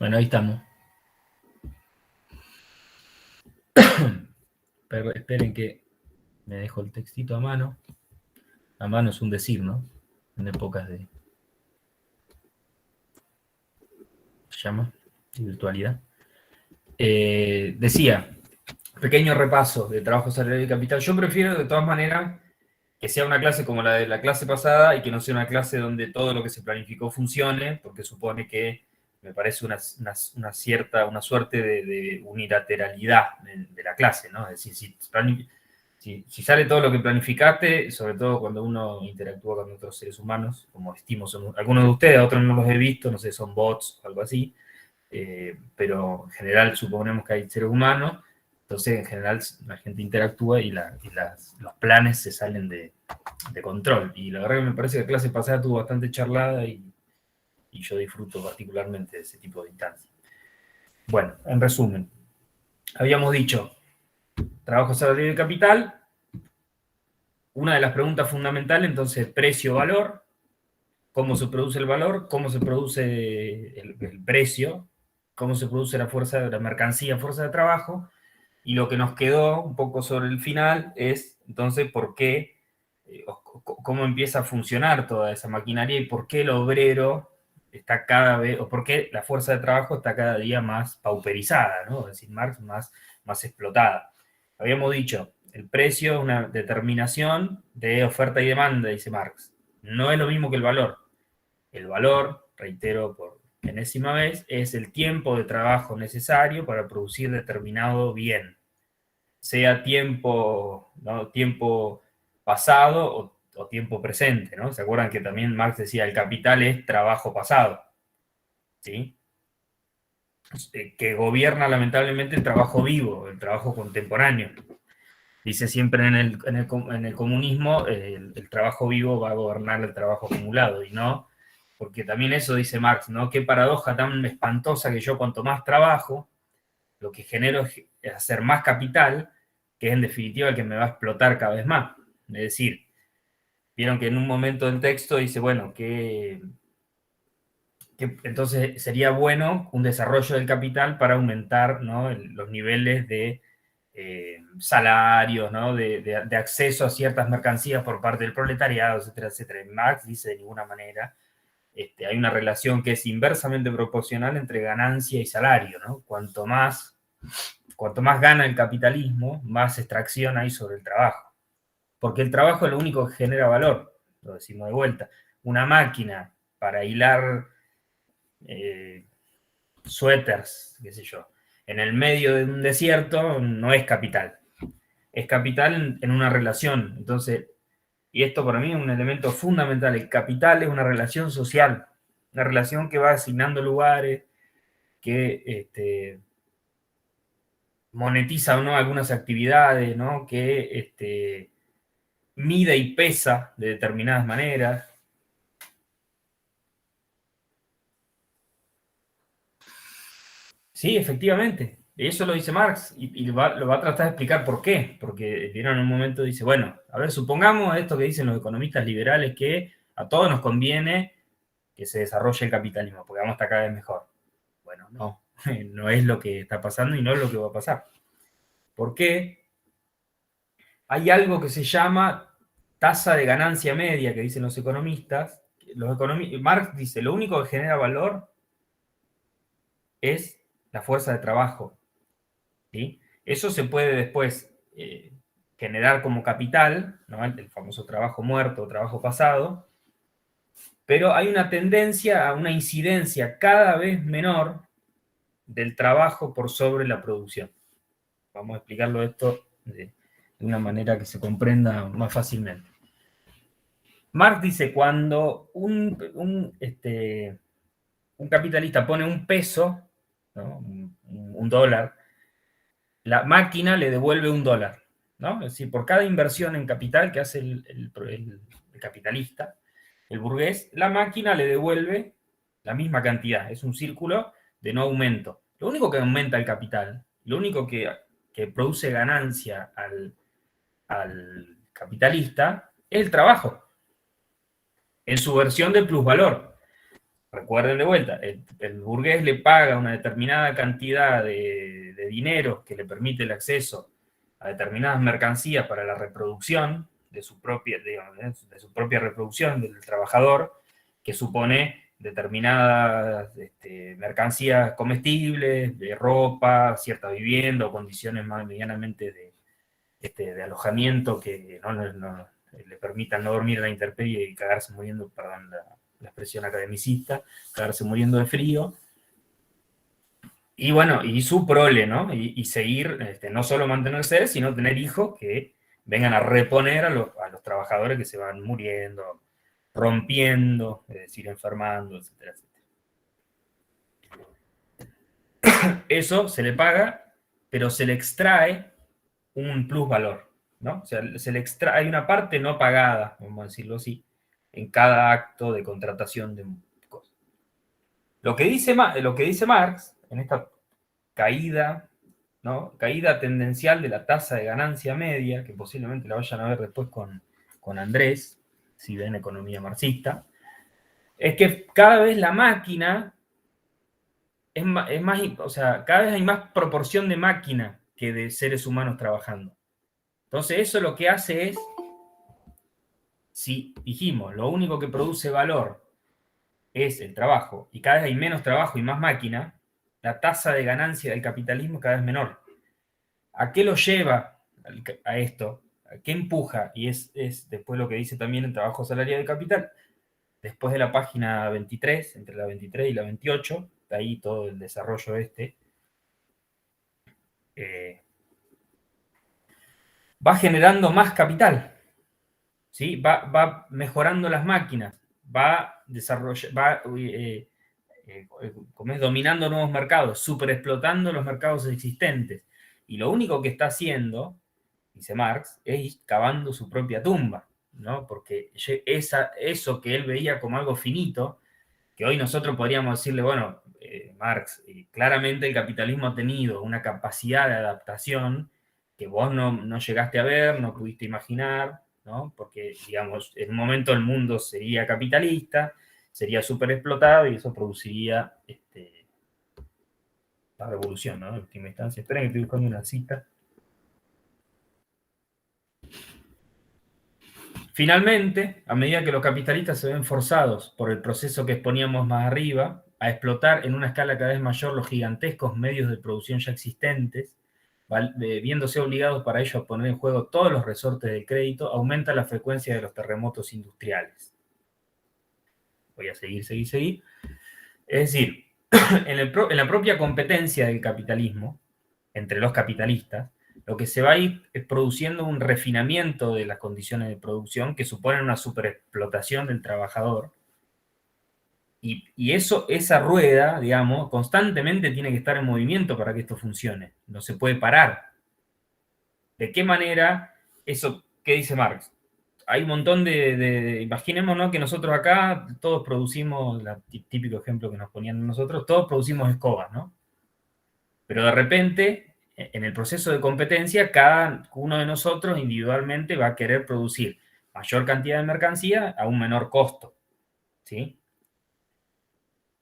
Bueno, ahí estamos. Pero esperen que me dejo el textito a mano. A mano es un decir, ¿no? En épocas de... ¿Se llama? De virtualidad. Decía, pequeño repaso de trabajo salarial y capital. Yo prefiero, de todas maneras, que sea una clase como la de la clase pasada y que no sea una clase donde todo lo que se planificó funcione, porque supone que me parece una suerte de unilateralidad de la clase, ¿no? Es decir, si sale todo lo que planificaste, sobre todo cuando uno interactúa con otros seres humanos, como estimo son algunos de ustedes, otros no los he visto, no sé, son bots o algo así, pero en general suponemos que hay seres humanos, entonces en general la gente interactúa y los planes se salen de control. Y la verdad que me parece que la clase pasada estuvo bastante charlada y yo disfruto particularmente de ese tipo de instancias. Bueno, en resumen, habíamos dicho trabajo salarial y capital. Una de las preguntas fundamentales, entonces, precio-valor, cómo se produce el valor, cómo se produce el precio, cómo se produce la mercancía, fuerza de trabajo, y lo que nos quedó un poco sobre el final es, entonces, por qué, cómo empieza a funcionar toda esa maquinaria y por qué el obrero está cada vez, o por qué la fuerza de trabajo está cada día más pauperizada, ¿no? Es decir, más explotada. Habíamos dicho, el precio es una determinación de oferta y demanda, dice Marx. No es lo mismo que el valor. El valor, reitero por enésima vez, es el tiempo de trabajo necesario para producir determinado bien. Sea tiempo, ¿no? Tiempo pasado o tiempo presente, ¿no? ¿Se acuerdan que también Marx decía el capital es trabajo pasado? ¿Sí? Que gobierna lamentablemente el trabajo vivo, el trabajo contemporáneo. Dice siempre en el comunismo, el trabajo vivo va a gobernar el trabajo acumulado, y no, porque también eso dice Marx, ¿no? Qué paradoja tan espantosa que yo cuanto más trabajo, lo que genero es hacer más capital, que es en definitiva el que me va a explotar cada vez más. Es decir, vieron que en un momento del texto dice, bueno, que entonces sería bueno un desarrollo del capital para aumentar, ¿no? los niveles de salarios, ¿no? de acceso a ciertas mercancías por parte del proletariado, etcétera, etcétera. Marx dice de ninguna manera, hay una relación que es inversamente proporcional entre ganancia y salario, ¿no? Cuanto más gana el capitalismo, más extracción hay sobre el trabajo. Porque el trabajo es lo único que genera valor, lo decimos de vuelta. Una máquina para hilar suéteres, qué sé yo, en el medio de un desierto no es capital. Es capital en una relación. Entonces, y esto para mí es un elemento fundamental. El capital es una relación social, una relación que va asignando lugares, que monetiza o no algunas actividades, ¿no? Que mide y pesa de determinadas maneras. Sí, efectivamente. Eso lo dice Marx y lo va a tratar de explicar por qué. Porque en un momento dice, bueno, a ver, supongamos esto que dicen los economistas liberales, que a todos nos conviene que se desarrolle el capitalismo, porque vamos a estar cada vez mejor. Bueno, no, no es lo que está pasando y no es lo que va a pasar. ¿Por qué? Hay algo que se llama tasa de ganancia media, que dicen los economistas. Marx dice, lo único que genera valor es la fuerza de trabajo. ¿Sí? Eso se puede después generar como capital, ¿no? El famoso trabajo muerto o trabajo pasado, pero hay una tendencia a una incidencia cada vez menor del trabajo por sobre la producción. Vamos a explicarlo esto de una manera que se comprenda más fácilmente. Marx dice, cuando un capitalista pone un peso, ¿no? un dólar, la máquina le devuelve un dólar, ¿no? Es decir, por cada inversión en capital que hace el capitalista, el burgués, la máquina le devuelve la misma cantidad. Es un círculo de no aumento. Lo único que aumenta el capital, lo único que produce ganancia al capitalista es el trabajo, en su versión de plusvalor. recuerden de vuelta, el burgués le paga una determinada cantidad de dinero que le permite el acceso a determinadas mercancías para la reproducción de su propia, digamos, de su propia reproducción del trabajador, que supone determinadas mercancías comestibles, de ropa, cierta vivienda o condiciones más medianamente de alojamiento que no le permitan no dormir en la intemperie y cagarse muriendo, perdón la expresión academicista, cagarse muriendo de frío. Y bueno, y su prole, ¿no? Y seguir, no solo mantenerse, sino tener hijos que vengan a reponer a los trabajadores que se van muriendo, rompiendo, es decir, enfermando, etcétera, etcétera. Eso se le paga, pero se le extrae un plusvalor, ¿no? O sea, se le extrae, hay una parte no pagada, vamos a decirlo así, en cada acto de contratación de cosas. Lo que dice Marx en esta caída, ¿no? Caída tendencial de la tasa de ganancia media, que posiblemente la vayan a ver después con Andrés, si ven economía marxista, es que cada vez la máquina es más, o sea, cada vez hay más proporción de máquina que de seres humanos trabajando. Entonces eso lo que hace es, si dijimos, lo único que produce valor es el trabajo, y cada vez hay menos trabajo y más máquina, la tasa de ganancia del capitalismo cada vez menor. ¿A qué lo lleva a esto? ¿A qué empuja? Y es después lo que dice también el trabajo salarial de capital. Después de la página 23, entre la 23 y la 28, está ahí todo el desarrollo va generando más capital, ¿sí? Va mejorando las máquinas, va como es, dominando nuevos mercados, superexplotando los mercados existentes. Y lo único que está haciendo, dice Marx, es ir cavando su propia tumba, ¿no? Porque eso que él veía como algo finito, que hoy nosotros podríamos decirle, bueno, Marx, claramente el capitalismo ha tenido una capacidad de adaptación que vos no llegaste a ver, no pudiste imaginar, ¿no? Porque, digamos, en un momento el mundo sería capitalista, sería súper explotado y eso produciría la revolución, ¿no? En última instancia. Esperen que estoy buscando una cita. Finalmente, a medida que los capitalistas se ven forzados por el proceso que exponíamos más arriba, a explotar en una escala cada vez mayor los gigantescos medios de producción ya existentes, viéndose obligados para ello a poner en juego todos los resortes del crédito, aumenta la frecuencia de los terremotos industriales. Voy a seguir. Es decir, en la propia competencia del capitalismo, entre los capitalistas, lo que se va a ir es produciendo un refinamiento de las condiciones de producción que suponen una superexplotación del trabajador. Y esa rueda, digamos, constantemente tiene que estar en movimiento para que esto funcione. No se puede parar. ¿De qué manera? Eso, ¿qué dice Marx? Hay un montón imaginémonos que nosotros acá todos producimos, el típico ejemplo que nos ponían nosotros, todos producimos escobas, ¿no? Pero de repente, en el proceso de competencia, cada uno de nosotros individualmente va a querer producir mayor cantidad de mercancía a un menor costo, ¿sí?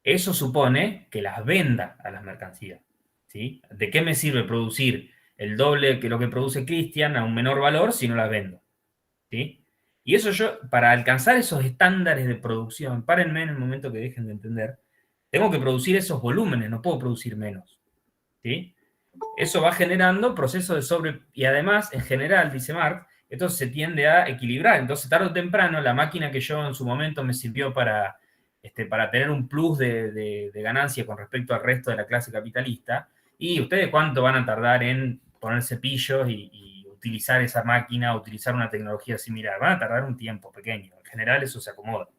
Eso supone que las venda a las mercancías, ¿sí? ¿De qué me sirve producir el doble que lo que produce Cristian a un menor valor si no las vendo? ¿Sí? Y eso para alcanzar esos estándares de producción, párenme en el momento que dejen de entender, tengo que producir esos volúmenes, no puedo producir menos, ¿sí? Eso va generando procesos de y además, en general, dice Marx, esto se tiende a equilibrar. Entonces, tarde o temprano, la máquina que yo en su momento me sirvió para tener un plus de ganancia con respecto al resto de la clase capitalista, y ustedes cuánto van a tardar en poner cepillos y utilizar esa máquina, utilizar una tecnología similar. Van a tardar un tiempo pequeño. En general, eso se acomoda.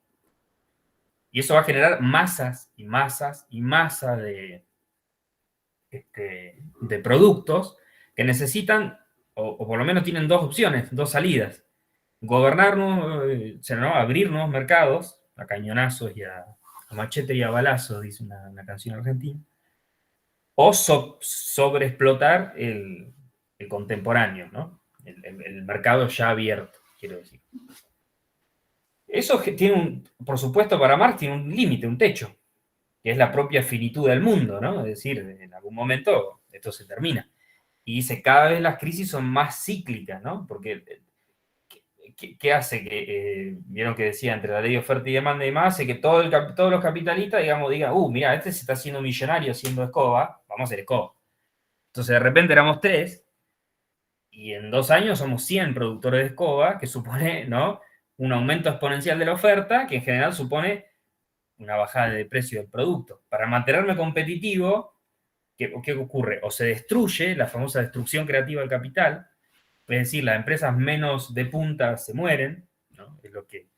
Y eso va a generar masas y masas y masas de productos que necesitan, o por lo menos tienen dos opciones, dos salidas. Gobernarnos, abrir nuevos mercados, a cañonazos y a machete y a balazos, dice una canción argentina, o sobreexplotar el contemporáneo, ¿no? El mercado ya abierto, quiero decir. Eso tiene por supuesto, para Marx tiene un límite, un techo. que es la propia finitud del mundo, ¿no? Es decir, en algún momento esto se termina. Y dice, cada vez las crisis son más cíclicas, ¿no? Porque, ¿qué hace? Vieron que decía, entre la ley de oferta y demanda y demás, hace que todos los capitalistas, digamos, digan, mira, este se está haciendo millonario haciendo escoba, vamos a hacer escoba. Entonces, de repente éramos 3, y en 2 años somos 100 productores de escoba, que supone, ¿no?, un aumento exponencial de la oferta, que en general supone una bajada de precio del producto. Para mantenerme competitivo, ¿qué ocurre? O se destruye, la famosa destrucción creativa del capital, es decir, las empresas menos de punta se mueren, ¿no? Es lo que,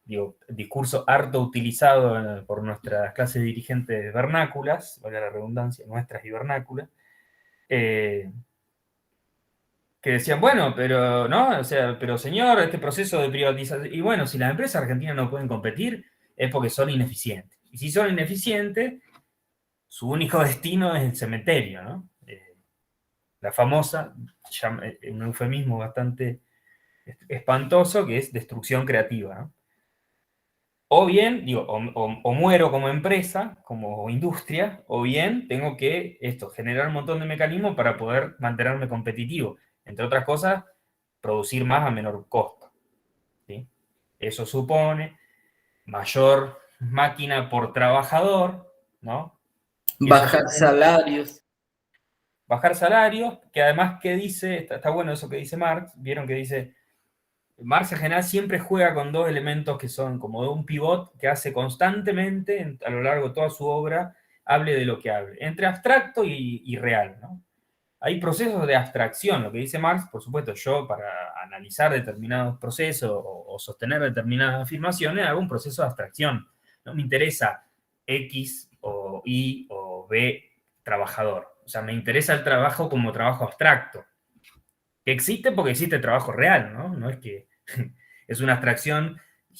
digo, discurso harto utilizado por nuestras clases dirigentes vernáculas, valga la redundancia, nuestras y vernáculas, que decían, bueno, pero, ¿no? O sea, pero señor, este proceso de privatización, y bueno, si las empresas argentinas no pueden competir, es porque son ineficientes. Y si son ineficientes, su único destino es el cementerio, ¿no? La famosa, un eufemismo bastante espantoso, que es destrucción creativa, ¿no? O bien, digo, o muero como empresa, como industria, o bien tengo que generar un montón de mecanismos para poder mantenerme competitivo. Entre otras cosas, producir más a menor costo, ¿sí? Eso supone mayor máquina por trabajador, ¿no? Y eso Bajar supone salarios. bajar salarios, que además, ¿qué dice? Está bueno eso que dice Marx. Vieron que dice, Marx en general siempre juega con 2 elementos que son como de un pivot que hace constantemente a lo largo de toda su obra, hable de lo que hable, entre abstracto y real, ¿no? Hay procesos de abstracción, lo que dice Marx, por supuesto, yo para analizar determinados procesos o sostener determinadas afirmaciones hago un proceso de abstracción. No me interesa X o Y o B trabajador. O sea, me interesa el trabajo como trabajo abstracto. Que existe porque existe el trabajo real, ¿no? No es que es una abstracción,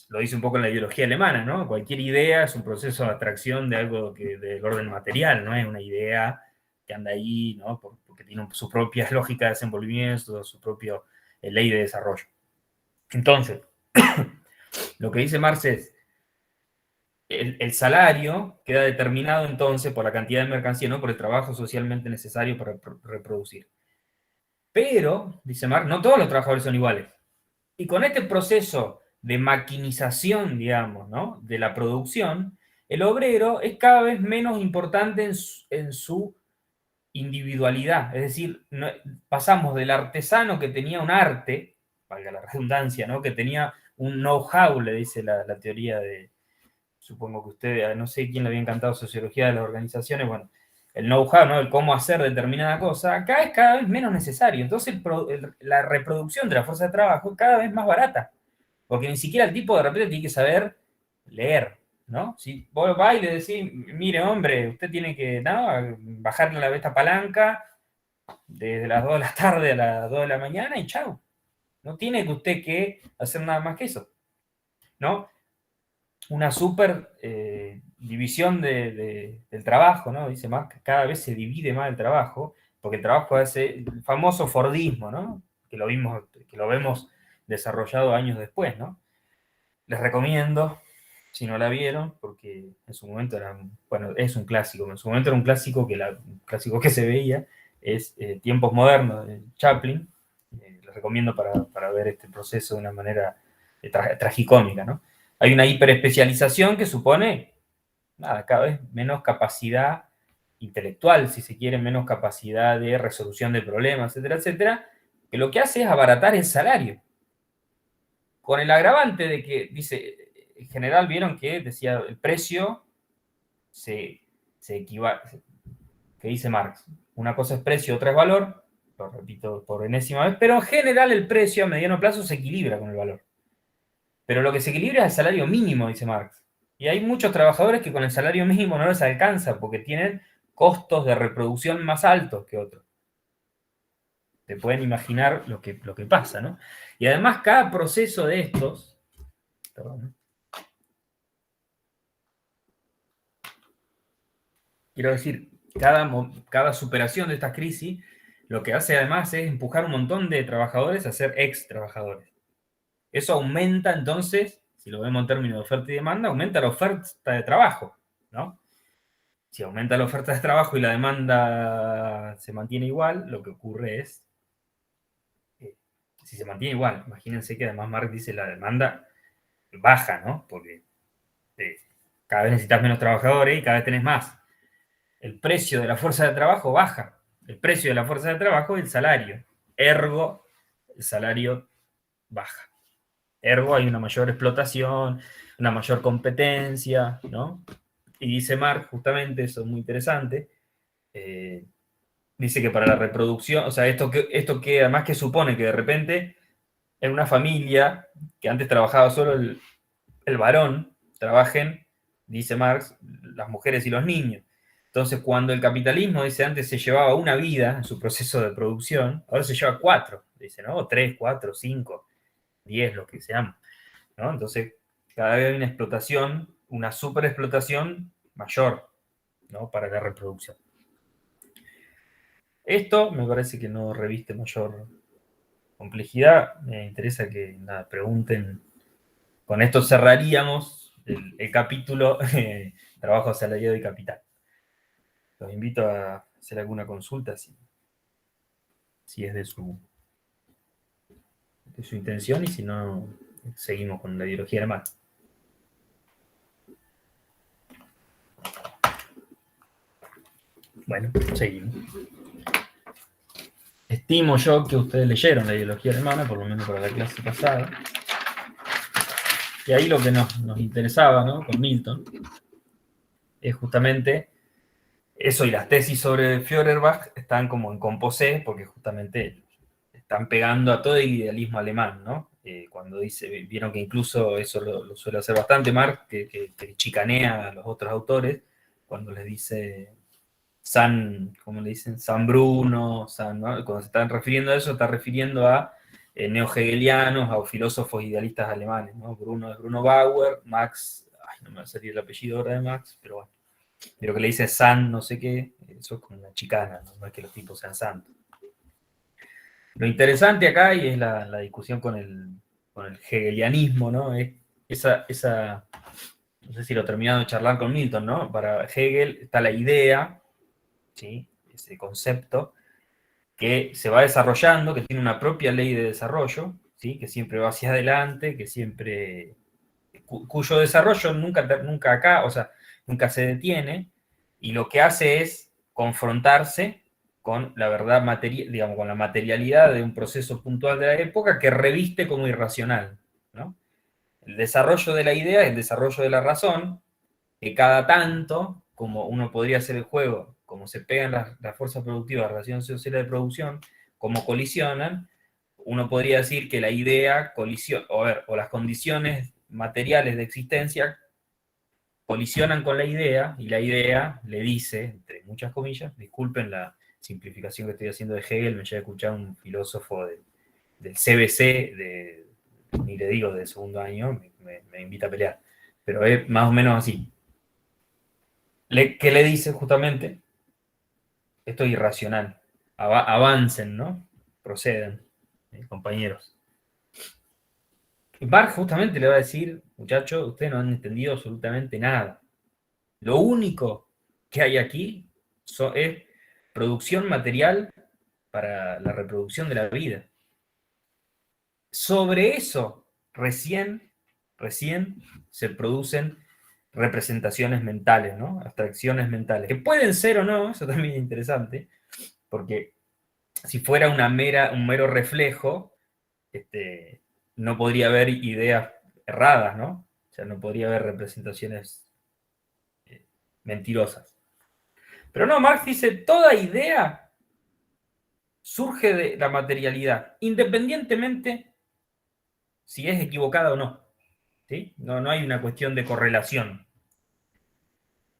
lo dice un poco en la ideología alemana, ¿no? Cualquier idea es un proceso de abstracción de algo del orden material, no es una idea que anda ahí, ¿no? Porque tiene su propia lógica de desenvolvimiento, su propia ley de desarrollo. Entonces, lo que dice Marx es, el salario queda determinado entonces por la cantidad de mercancía, no por el trabajo socialmente necesario para reproducir. Pero, dice Marx, no todos los trabajadores son iguales. Y con este proceso de maquinización, digamos, ¿no?, de la producción, el obrero es cada vez menos importante en su individualidad. Es decir, no, pasamos del artesano que tenía un arte, valga la redundancia, ¿no?, que tenía un know-how, le dice la teoría de, supongo que usted, no sé quién le había encantado sociología de las organizaciones, bueno, el know-how, ¿no?, el cómo hacer determinada cosa, acá es cada vez menos necesario. Entonces la reproducción de la fuerza de trabajo es cada vez más barata, porque ni siquiera el tipo de repente tiene que saber leer, ¿no? Si vos vas y le decís, mire hombre, usted tiene que, ¿no?, bajarle esta palanca desde las 2 de la tarde a las 2 de la mañana y chau. No tiene que usted que hacer nada más que eso, ¿no? Una super división del trabajo, ¿no? Dice Marx, cada vez se divide más el trabajo, porque el trabajo es el famoso Fordismo, ¿no? Que lo vemos desarrollado años después, ¿no? Les recomiendo, si no la vieron, porque en su momento era, bueno, es un clásico, en su momento era un clásico un clásico que se veía, es Tiempos Modernos de Chaplin. Les recomiendo para ver este proceso de una manera tragicómica, ¿no? Hay una hiperespecialización que supone, nada, cada vez menos capacidad intelectual, si se quiere, menos capacidad de resolución de problemas, etcétera, etcétera, que lo que hace es abaratar el salario. Con el agravante de que, dice, en general vieron que decía, el precio se equivale, que dice Marx, una cosa es precio, otra es valor, lo repito por enésima vez, pero en general el precio a mediano plazo se equilibra con el valor. Pero lo que se equilibra es el salario mínimo, dice Marx. Y hay muchos trabajadores que con el salario mínimo no les alcanza porque tienen costos de reproducción más altos que otros. Se pueden imaginar lo que pasa, ¿no? Y además cada proceso de estos, perdón, quiero decir, cada superación de esta crisis, lo que hace además es empujar un montón de trabajadores a ser ex trabajadores. Eso aumenta entonces, si lo vemos en términos de oferta y demanda, aumenta la oferta de trabajo, ¿no? Si aumenta la oferta de trabajo y la demanda se mantiene igual, lo que ocurre es, si se mantiene igual, imagínense que además Marx dice la demanda baja, ¿no? Porque eh, cada vez necesitas menos trabajadores y cada vez tenés más. El precio de la fuerza de trabajo baja. El precio de la fuerza de trabajo es el salario. Ergo, el salario baja. Ergo, hay una mayor explotación, una mayor competencia, ¿no? Y dice Marx, justamente, eso es muy interesante, dice que para la reproducción, o sea, esto que además que supone que de repente en una familia que antes trabajaba solo el varón, trabajen, dice Marx, las mujeres y los niños. Entonces, cuando el capitalismo, dice, antes se llevaba una vida en su proceso de producción, ahora se lleva 4, dice, ¿no? 3, 4, 5, 10, lo que sean, ¿no? Entonces, cada vez hay una explotación, una superexplotación mayor, ¿no? Para la reproducción. Esto me parece que no reviste mayor complejidad. Me interesa que nada, pregunten. Con esto cerraríamos el capítulo trabajo asalariado y capital. Los invito a hacer alguna consulta si es de su intención y si no, seguimos con la ideología de Marx. Bueno, seguimos. Estimo yo que ustedes leyeron la ideología alemana, por lo menos para la clase pasada. Y ahí lo que nos interesaba, ¿no? Con Milton es justamente eso, y las tesis sobre Feuerbach están como en composé, porque justamente están pegando a todo el idealismo alemán, ¿no? Cuando dice, vieron que incluso eso lo suele hacer bastante Marx, que chicanea a los otros autores, cuando les dice ¿cómo le dicen? San Bruno, ¿no? Cuando se están refiriendo a eso, está refiriendo a neo-hegelianos, a filósofos idealistas alemanes, ¿no? Bruno es Bruno Bauer, Max, ay, no me va a salir el apellido ahora de Max, pero bueno, pero que le dice San no sé qué, eso es como una chicana, no es que los tipos sean santos. Lo interesante acá, y es la discusión con el hegelianismo, ¿no? Es esa, no sé si lo he terminado de charlar con Milton, ¿no? Para Hegel está la idea, ¿sí? Ese concepto, que se va desarrollando, que tiene una propia ley de desarrollo, ¿sí? Que siempre va hacia adelante, que siempre, cuyo desarrollo nunca acá, o sea, nunca se detiene, y lo que hace es confrontarse con la verdad material, digamos, con la materialidad de un proceso puntual de la época que reviste como irracional, ¿no? El desarrollo de la idea es el desarrollo de la razón, que cada tanto, como uno podría hacer el juego, como se pegan las fuerzas productivas, las relaciones sociales de producción, como colisionan, uno podría decir que la idea colisiona, o las condiciones materiales de existencia colisionan con la idea y la idea le dice, entre muchas comillas, disculpen la simplificación que estoy haciendo de Hegel, me llega a escuchar un filósofo del CBC, ni le digo de segundo año, me invita a pelear, pero es más o menos así. ¿Qué le dice justamente? Esto es irracional. Avancen, ¿no? Procedan, compañeros. Barr justamente le va a decir, muchachos, ustedes no han entendido absolutamente nada. Lo único que hay aquí es producción material para la reproducción de la vida. Sobre eso, recién se producen representaciones mentales, ¿no? Abstracciones mentales, que pueden ser o no, eso también es interesante, porque si fuera un mero reflejo, no podría haber ideas erradas, ¿no? O sea, no podría haber representaciones mentirosas. Pero no, Marx dice, toda idea surge de la materialidad, independientemente si es equivocada o no. ¿Sí? No hay una cuestión de correlación.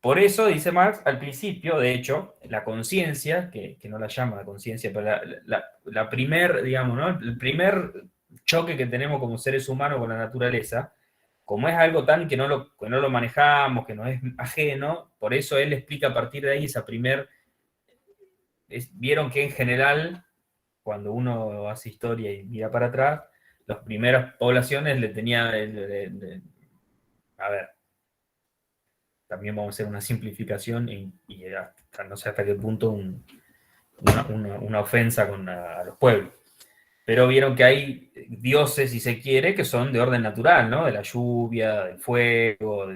Por eso, dice Marx, al principio, de hecho, la conciencia, que no la llama la conciencia, pero la primer, digamos, ¿no? El primer choque que tenemos como seres humanos con la naturaleza, como es algo tan que no lo manejamos, que nos es ajeno, por eso él explica a partir de ahí esa primer... Vieron que en general, cuando uno hace historia y mira para atrás, las primeras poblaciones le tenían... a ver, también vamos a hacer una simplificación y hasta, no sé hasta qué punto una ofensa a los pueblos. Pero vieron que hay dioses, si se quiere, que son de orden natural, ¿no? De la lluvia, del fuego,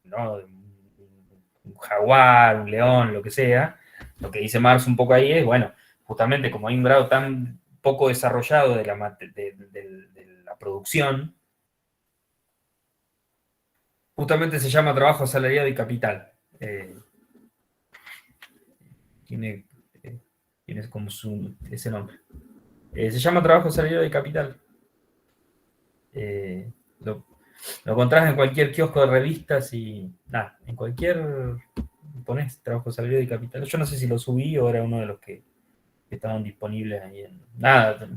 ¿no? De un jaguar, un león, lo que sea. Lo que dice Marx un poco ahí es, bueno, justamente como hay un grado tan poco desarrollado de la producción, justamente se llama trabajo asalariado y capital. Tiene, tiene como ese nombre. Se llama trabajo asalariado y capital. Lo encontrás en cualquier kiosco de revistas y nada, en cualquier pones trabajo asalariado y capital. Yo no sé si lo subí o era uno de los que estaban disponibles ahí. Nada,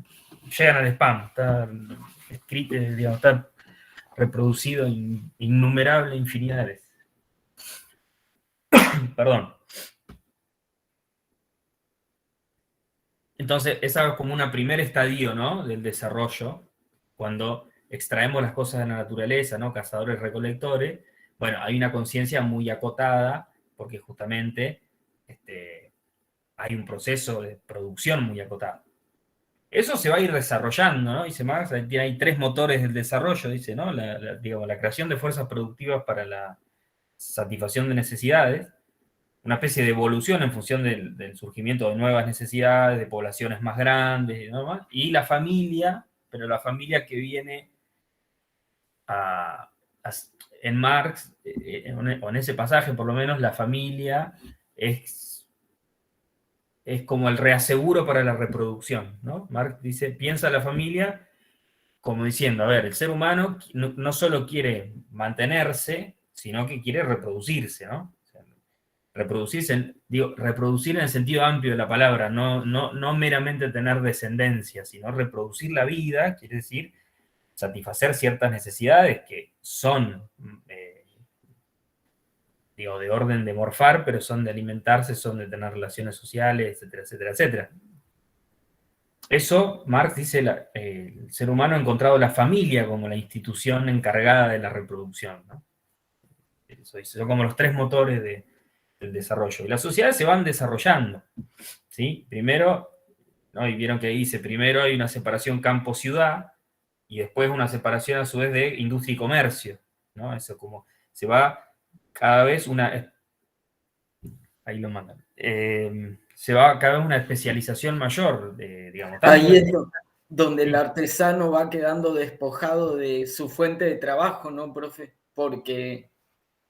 llegan al spam, está escrito, digamos, está reproducido en innumerable infinidad de veces. Perdón. Entonces, esa es como un primer estadio, ¿no? Del desarrollo, cuando extraemos las cosas de la naturaleza, ¿no? Cazadores, recolectores. Bueno, hay una conciencia muy acotada, porque justamente hay un proceso de producción muy acotado. Eso se va a ir desarrollando, ¿no? Dice Marx, hay 3 motores del desarrollo, dice, ¿no? Digamos, la creación de fuerzas productivas para la satisfacción de necesidades, una especie de evolución en función del surgimiento de nuevas necesidades, de poblaciones más grandes, ¿no? Y la familia, pero la familia que viene en Marx, o en ese pasaje por lo menos, la familia es como el reaseguro para la reproducción, ¿no? Marx dice, piensa la familia como diciendo, a ver, el ser humano no solo quiere mantenerse, sino que quiere reproducirse, ¿no? O sea, reproducir en el sentido amplio de la palabra, no meramente tener descendencia, sino reproducir la vida, quiere decir satisfacer ciertas necesidades que son, de orden de morfar, pero son de alimentarse, son de tener relaciones sociales, etcétera, etcétera, etcétera. Eso, Marx dice, el ser humano ha encontrado la familia como la institución encargada de la reproducción, ¿no? Son como los 3 motores del desarrollo. Y las sociedades se van desarrollando, ¿sí? Primero, ¿no? Y vieron que dice, primero hay una separación campo-ciudad, y después una separación a su vez de industria y comercio, ¿no? Eso como se va cada vez ahí lo mandan. Se va cada vez una especialización mayor, digamos. Ahí es donde el artesano va quedando despojado de su fuente de trabajo, ¿no, profe? Porque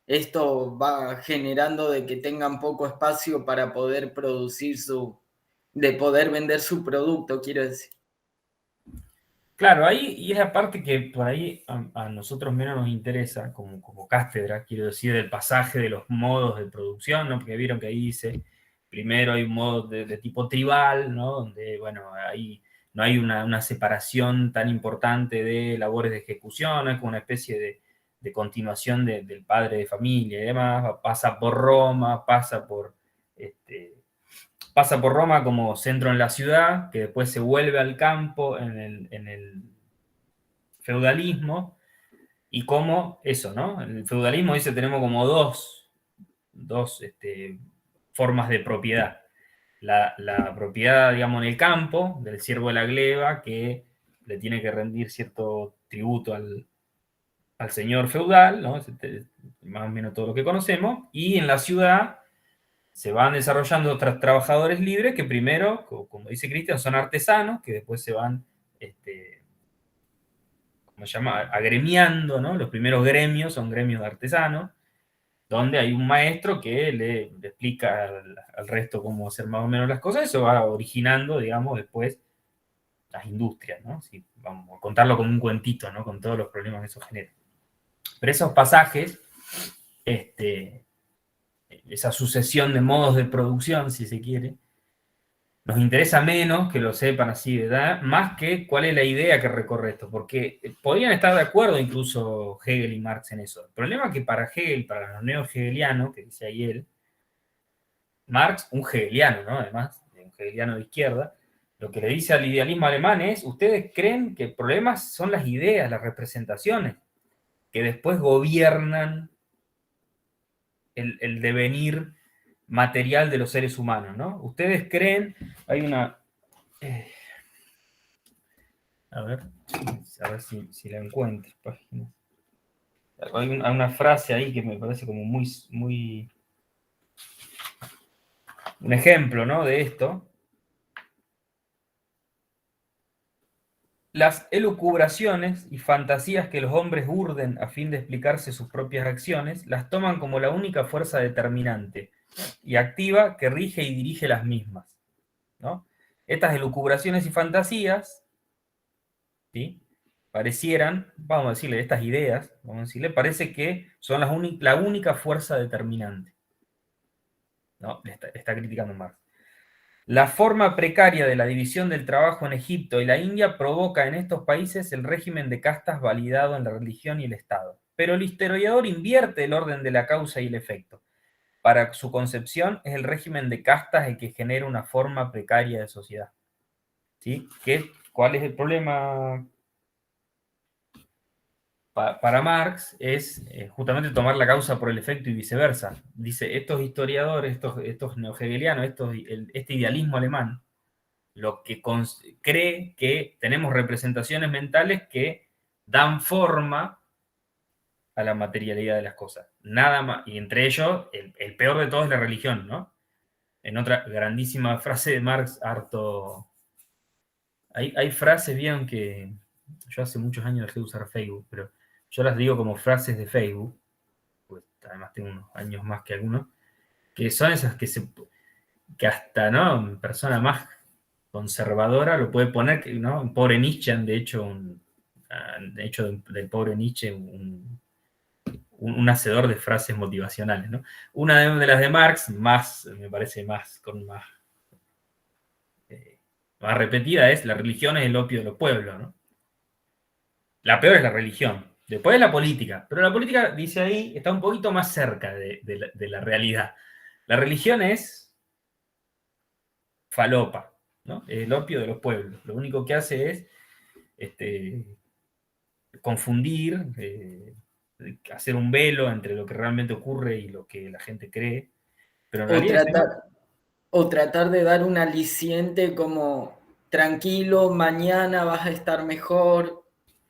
esto va generando de que tengan poco espacio para poder producir de poder vender su producto, quiero decir. Claro, ahí, y es la parte que por ahí a nosotros menos nos interesa, como cátedra, quiero decir, del pasaje de los modos de producción, ¿no? Porque vieron que ahí dice, primero hay un modo de tipo tribal, ¿no? Donde, bueno, ahí no hay una separación tan importante de labores de ejecución, es como una especie de continuación del padre de familia y demás, pasa por Roma, pasa por Roma como centro en la ciudad, que después se vuelve al campo en el feudalismo, y como eso, ¿no? En el feudalismo dice tenemos como dos formas de propiedad. La propiedad, digamos, en el campo, del siervo de la gleba, que le tiene que rendir cierto tributo al señor feudal, ¿no? Más o menos todo lo que conocemos, y en la ciudad se van desarrollando otros trabajadores libres que primero, como dice Cristian, son artesanos, que después se van, ¿cómo se llama?, agremiando, ¿no? Los primeros gremios son gremios de artesanos, donde hay un maestro que le explica al resto cómo hacer más o menos las cosas, y eso va originando, digamos, después las industrias, ¿no? Si vamos a contarlo como un cuentito, ¿no? Con todos los problemas que eso genera. Pero esos pasajes, esa sucesión de modos de producción, si se quiere, nos interesa menos que lo sepan así, ¿verdad? Más que cuál es la idea que recorre esto, porque podrían estar de acuerdo incluso Hegel y Marx en eso. El problema es que para Hegel, para los neo-hegelianos, que dice ahí él, Marx, un hegeliano, ¿no? Además, un hegeliano de izquierda, lo que le dice al idealismo alemán es, ustedes creen que el problema son las ideas, las representaciones, que después gobiernan el devenir material de los seres humanos, ¿no? Ustedes creen, hay una... a ver si la encuentro, página. Hay una frase ahí que me parece como muy un ejemplo, ¿no?, de esto. Las elucubraciones y fantasías que los hombres urden a fin de explicarse sus propias acciones, las toman como la única fuerza determinante y activa que rige y dirige las mismas, ¿no? Estas elucubraciones y fantasías, ¿sí?, parecieran, vamos a decirle, estas ideas, vamos a decirle, parece que son la única fuerza determinante, ¿no? Está criticando Marx. La forma precaria de la división del trabajo en Egipto y la India provoca en estos países el régimen de castas validado en la religión y el Estado. Pero el historiador invierte el orden de la causa y el efecto. Para su concepción es el régimen de castas el que genera una forma precaria de sociedad. ¿Sí? ¿Cuál es el problema? Para Marx es justamente tomar la causa por el efecto y viceversa. Dice, estos historiadores, estos neohegelianos, este idealismo alemán, lo que cree que tenemos representaciones mentales que dan forma a la materialidad de las cosas. Nada más, y entre ellos, el peor de todo es la religión, ¿no? En otra grandísima frase de Marx, harto... Hay frases, bien, que yo hace muchos años dejé de usar Facebook, pero yo las digo como frases de Facebook, pues además tengo unos años más que algunos, que son esas que hasta, ¿no?, persona más conservadora lo puede poner, ¿no? Un pobre Nietzsche, de hecho del pobre Nietzsche un hacedor de frases motivacionales, ¿no? Una de las de Marx, me parece más repetida, es: la religión es el opio de los pueblos, ¿no? La peor es la religión, después es la política, pero la política, dice ahí, está un poquito más cerca de la realidad. La religión es falopa, ¿no? Es el opio de los pueblos. Lo único que hace es confundir, hacer un velo entre lo que realmente ocurre y lo que la gente cree, pero en O realidad tratar de dar un aliciente como tranquilo, mañana vas a estar mejor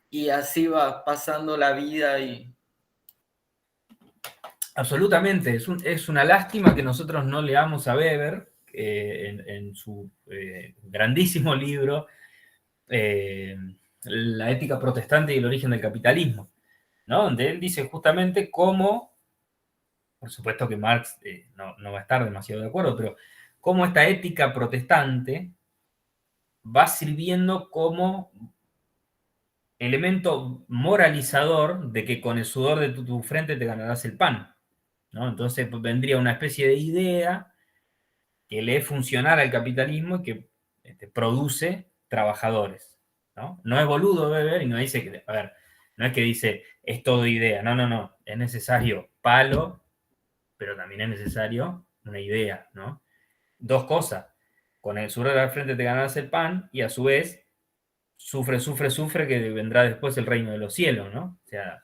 y así va pasando la vida y... absolutamente, es una lástima que nosotros no leamos a Weber en su grandísimo libro La ética protestante y el origen del capitalismo, ¿no?, donde él dice justamente cómo, por supuesto que Marx no va a estar demasiado de acuerdo, pero cómo esta ética protestante va sirviendo como elemento moralizador de que con el sudor de tu frente te ganarás el pan, ¿no? Entonces vendría una especie de idea que le es funcional al capitalismo y que produce trabajadores, ¿no? No es boludo Weber y no dice que, a ver, no es que dice es todo idea, no, es necesario palo, pero también es necesario una idea, ¿no? Dos cosas: con el sudor de la frente te ganarás el pan y a su vez sufre, que vendrá después el reino de los cielos, ¿no? O sea,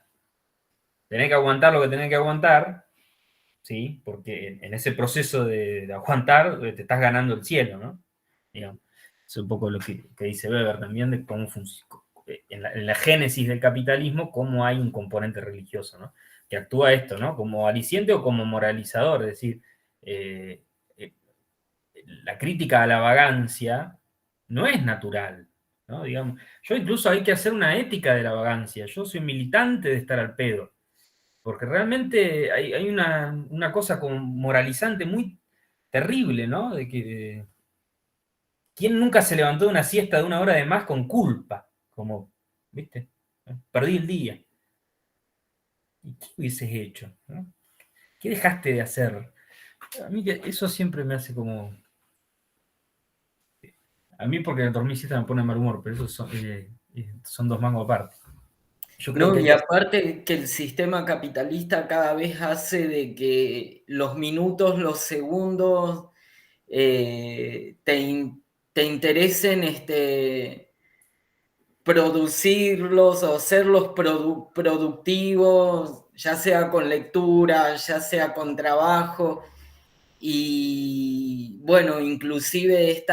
tenés que aguantar lo que tenés que aguantar, ¿sí? Porque en ese proceso de aguantar te estás ganando el cielo, ¿no? Digamos, es un poco lo que dice Weber también de cómo funciona, en la génesis del capitalismo, cómo hay un componente religioso, ¿no? Que actúa esto, ¿no? Como aliciente o como moralizador, es decir, eh, eh, la crítica a la vagancia no es natural, ¿no? Digamos, yo incluso hay que hacer una ética de la vagancia. Yo soy militante de estar al pedo, porque realmente hay una cosa como moralizante muy terrible, ¿no? De que ¿quién nunca se levantó de una siesta de 1 hora de más con culpa? Como, ¿viste? Perdí el día. ¿Y qué hubieses hecho? ¿No? ¿Qué dejaste de hacer? A mí eso siempre me hace como... A mí porque dormir siesta me pone de mal humor, pero eso son dos mangos aparte. Yo creo No, que hay y que... aparte que el sistema capitalista cada vez hace de que los minutos, los segundos, te interesen producirlos o hacerlos productivos, ya sea con lectura, ya sea con trabajo. Y bueno, inclusive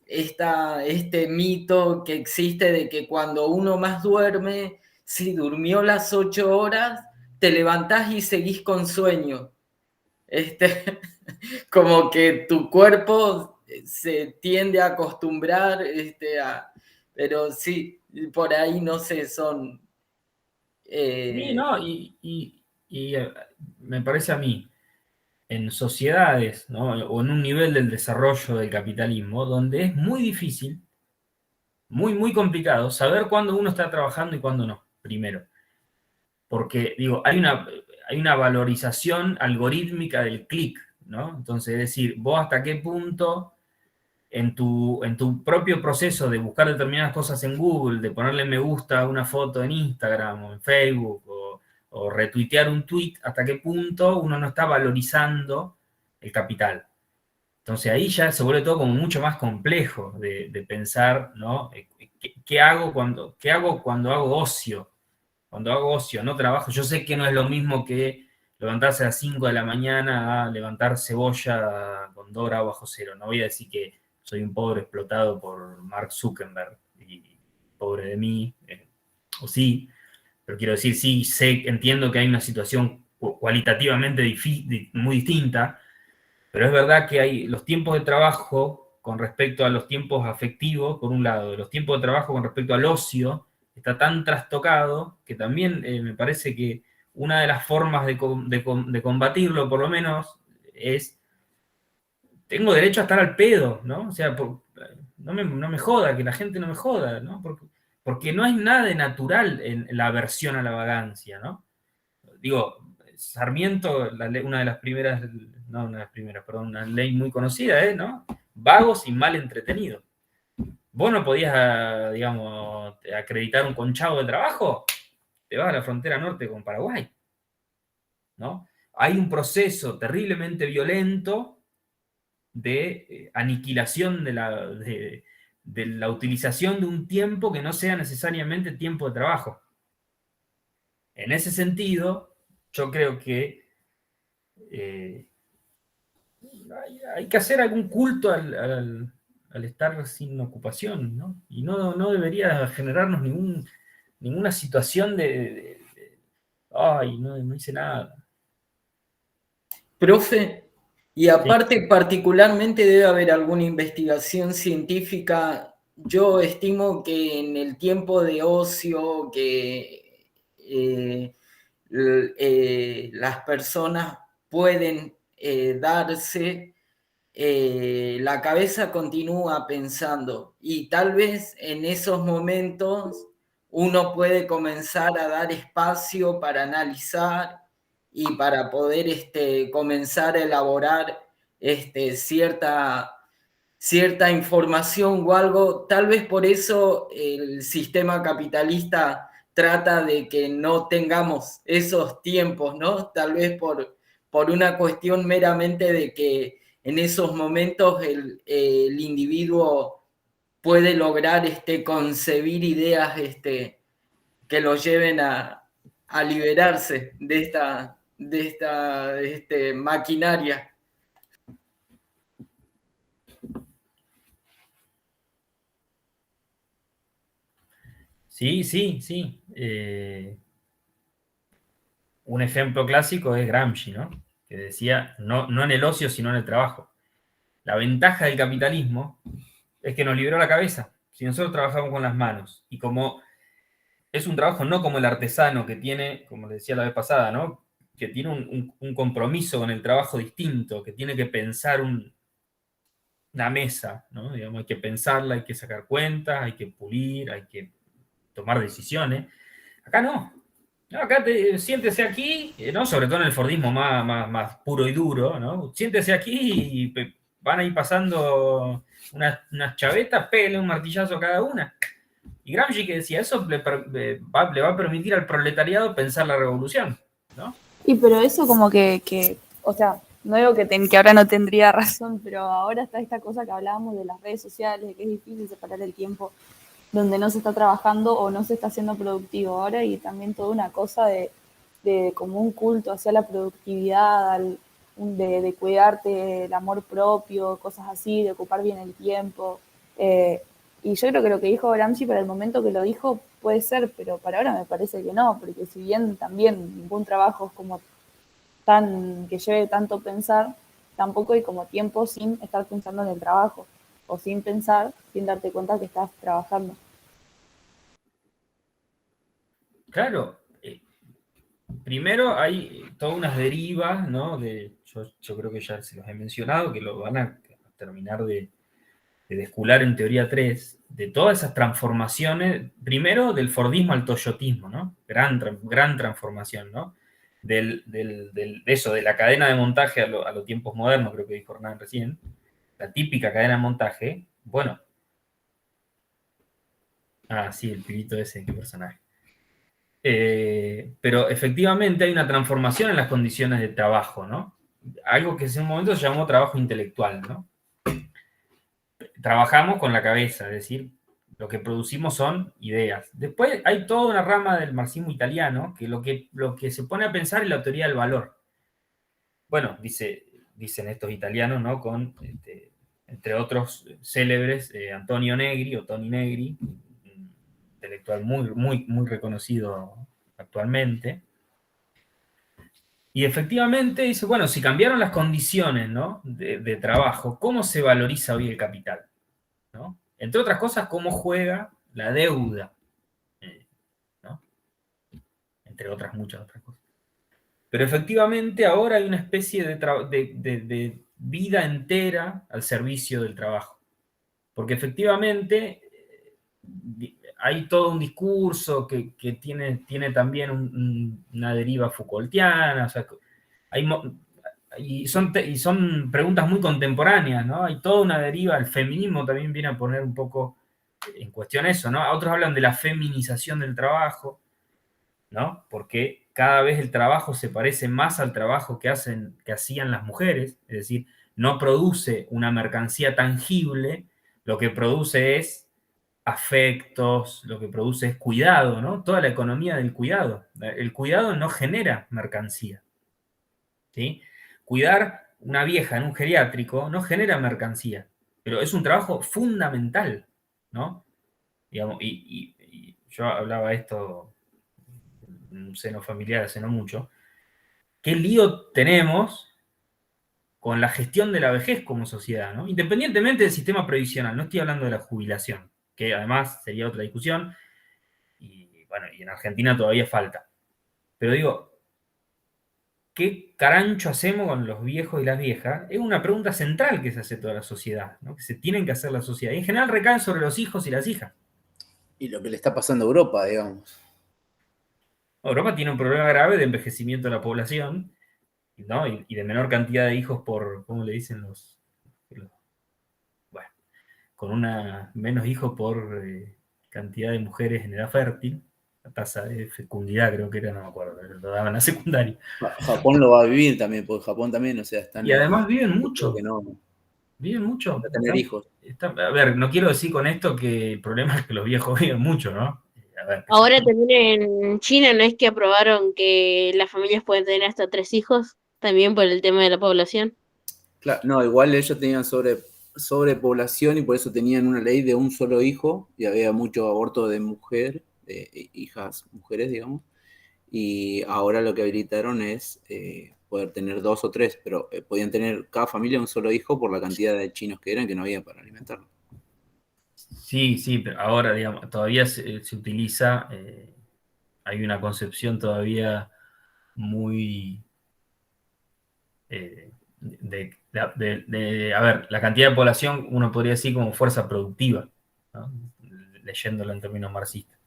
este mito que existe de que cuando uno más duerme, si durmió las 8 horas, te levantás y seguís con sueño. Como que tu cuerpo se tiende a acostumbrar, pero sí, por ahí no sé, son... Sí, ¿no? Y me parece a mí, en sociedades, ¿no? O en un nivel del desarrollo del capitalismo, donde es muy difícil, muy complicado, saber cuándo uno está trabajando y cuándo no, primero. Porque, digo, hay una valorización algorítmica del clic, ¿no? Entonces, es decir, vos hasta qué punto en tu propio proceso de buscar determinadas cosas en Google, de ponerle me gusta a una foto en Instagram o en Facebook o retuitear un tweet, hasta qué punto uno no está valorizando el capital. Entonces ahí ya se vuelve todo como mucho más complejo de pensar, ¿no? ¿Qué hago cuando hago ocio? Cuando hago ocio, no trabajo. Yo sé que no es lo mismo que levantarse a las 5 de la mañana a levantar cebolla con 2 grados bajo cero. No voy a decir que soy un pobre explotado por Mark Zuckerberg y pobre de mí, o sí, pero quiero decir, sí, entiendo que hay una situación cualitativamente muy distinta, pero es verdad que hay los tiempos de trabajo con respecto a los tiempos afectivos, por un lado, los tiempos de trabajo con respecto al ocio, está tan trastocado que también me parece que una de las formas de combatirlo, por lo menos, es, tengo derecho a estar al pedo, ¿no? O sea, no me joda, que la gente no me joda, ¿no? Porque no hay nada de natural en la aversión a la vagancia, ¿no? Digo, Sarmiento, una de las primeras, no una de las primeras, perdón, una ley muy conocida, ¿eh? ¿No? Vagos y mal entretenidos. Vos no podías, digamos, acreditar un conchavo de trabajo, te vas a la frontera norte con Paraguay, ¿no? Hay un proceso terriblemente violento de aniquilación de la utilización de un tiempo que no sea necesariamente tiempo de trabajo. En ese sentido, yo creo que eh, hay que hacer algún culto al estar sin ocupación, ¿no? Y no debería generarnos ninguna situación ay, no hice nada. Profe, y Sí. aparte particularmente debe haber alguna investigación científica. Yo estimo que en el tiempo de ocio que las personas pueden darse, la cabeza continúa pensando y tal vez en esos momentos uno puede comenzar a dar espacio para analizar y para poder comenzar a elaborar cierta información o algo. Tal vez por eso el sistema capitalista trata de que no tengamos esos tiempos, ¿no? Tal vez por una cuestión meramente de que en esos momentos el individuo puede lograr concebir ideas que lo lleven a liberarse de esta maquinaria. Sí, sí, sí. Un ejemplo clásico es Gramsci, ¿no? Que decía, no en el ocio, sino en el trabajo. La ventaja del capitalismo es que nos liberó la cabeza. Si nosotros trabajamos con las manos y como es un trabajo no como el artesano que tiene, como les decía la vez pasada, ¿no? Que tiene un compromiso con el trabajo distinto, que tiene que pensar una mesa, ¿no? Digamos, hay que pensarla, hay que sacar cuentas, hay que pulir, hay que tomar decisiones. Acá no. No, acá siéntese aquí, ¿no? Sobre todo en el Fordismo más puro y duro, ¿no? Siéntese aquí y van a ir pasando unas chavetas, pele un martillazo a cada una. Y Gramsci que decía, eso le va a permitir al proletariado pensar la revolución, ¿no? Y pero eso como o sea, no digo que ahora no tendría razón, pero ahora está esta cosa que hablábamos de las redes sociales, de que es difícil separar el tiempo donde no se está trabajando o no se está haciendo productivo. Ahora hay también toda una cosa de como un culto hacia la productividad, de cuidarte, el amor propio, cosas así, de ocupar bien el tiempo. Y yo creo que lo que dijo Gramsci para el momento que lo dijo puede ser, pero para ahora me parece que no, porque si bien también ningún trabajo es como que lleve tanto pensar, tampoco hay como tiempo sin estar pensando en el trabajo, o sin pensar, sin darte cuenta que estás trabajando. Claro, primero hay todas unas derivas, ¿no? Yo creo que ya se los he mencionado, que lo van a terminar de descular en teoría 3, de todas esas transformaciones, primero del Fordismo al toyotismo, ¿no? Gran transformación, ¿no? De eso, de la cadena de montaje a los tiempos modernos, creo que dijo Hernán recién, la típica cadena de montaje, bueno. Ah, sí, el pibito ese, qué personaje. Pero efectivamente hay una transformación en las condiciones de trabajo, ¿no? Algo que en un momento se llamó trabajo intelectual, ¿no? Trabajamos con la cabeza, es decir, lo que producimos son ideas. Después hay toda una rama del marxismo italiano que lo que se pone a pensar es la teoría del valor. Bueno, dicen estos italianos, ¿no? Entre otros célebres, Antonio Negri o Toni Negri, un intelectual muy reconocido actualmente. Y efectivamente dice, bueno, si cambiaron las condiciones, ¿no? de trabajo, ¿cómo se valoriza hoy el capital? ¿No? Entre otras cosas, cómo juega la deuda, ¿no? Entre otras muchas otras cosas. Pero efectivamente ahora hay una especie de vida entera al servicio del trabajo. Porque efectivamente hay todo un discurso que tiene también una deriva Foucaultiana, o sea, hay, y son preguntas muy contemporáneas, ¿no? Hay toda una deriva, el feminismo también viene a poner un poco en cuestión eso, ¿no? Otros hablan de la feminización del trabajo, ¿no? Porque cada vez el trabajo se parece más al trabajo que hacían las mujeres, es decir, no produce una mercancía tangible, lo que produce es afectos, lo que produce es cuidado, ¿no? Toda la economía del cuidado. El cuidado no genera mercancía, ¿sí? Cuidar una vieja en un geriátrico no genera mercancía, pero es un trabajo fundamental, ¿no? Digamos, y yo hablaba esto en un seno familiar hace no mucho. ¿Qué lío tenemos con la gestión de la vejez como sociedad, ¿no? Independientemente del sistema previsional, no estoy hablando de la jubilación, que además sería otra discusión, y bueno, y en Argentina todavía falta. Pero digo, ¿qué carancho hacemos con los viejos y las viejas? Es una pregunta central que se hace toda la sociedad, ¿no? Que se tienen que hacer la sociedad. Y en general recaen sobre los hijos y las hijas. Y lo que le está pasando a Europa, digamos. Europa tiene un problema grave de envejecimiento de la población, ¿no? Y de menor cantidad de hijos por, ¿cómo le dicen bueno, con menos hijos por cantidad de mujeres en edad fértil, la tasa de fecundidad creo que era, no me acuerdo, lo daban en la secundaria. Japón lo va a vivir también, porque Japón también, o sea, están... Y además viven mucho. Que no, Viven mucho. van a tener hijos. A ver, no quiero decir con esto que el problema es que los viejos viven mucho, ¿no? A ver, Ahora también en China no es que aprobaron que las familias pueden tener hasta 3 hijos, también por el tema de la población. Claro, no, igual ellos tenían sobrepoblación y por eso tenían una ley de un solo hijo y había mucho aborto de mujer, de hijas mujeres, digamos. Y ahora lo que habilitaron es poder tener 2 o 3, pero podían tener cada familia un solo hijo por la cantidad de chinos que eran, que no había para alimentarlo. Sí, pero ahora, digamos, todavía se utiliza, hay una concepción todavía muy a ver, la cantidad de población uno podría decir como fuerza productiva, ¿no? Leyéndolo en términos marxistas.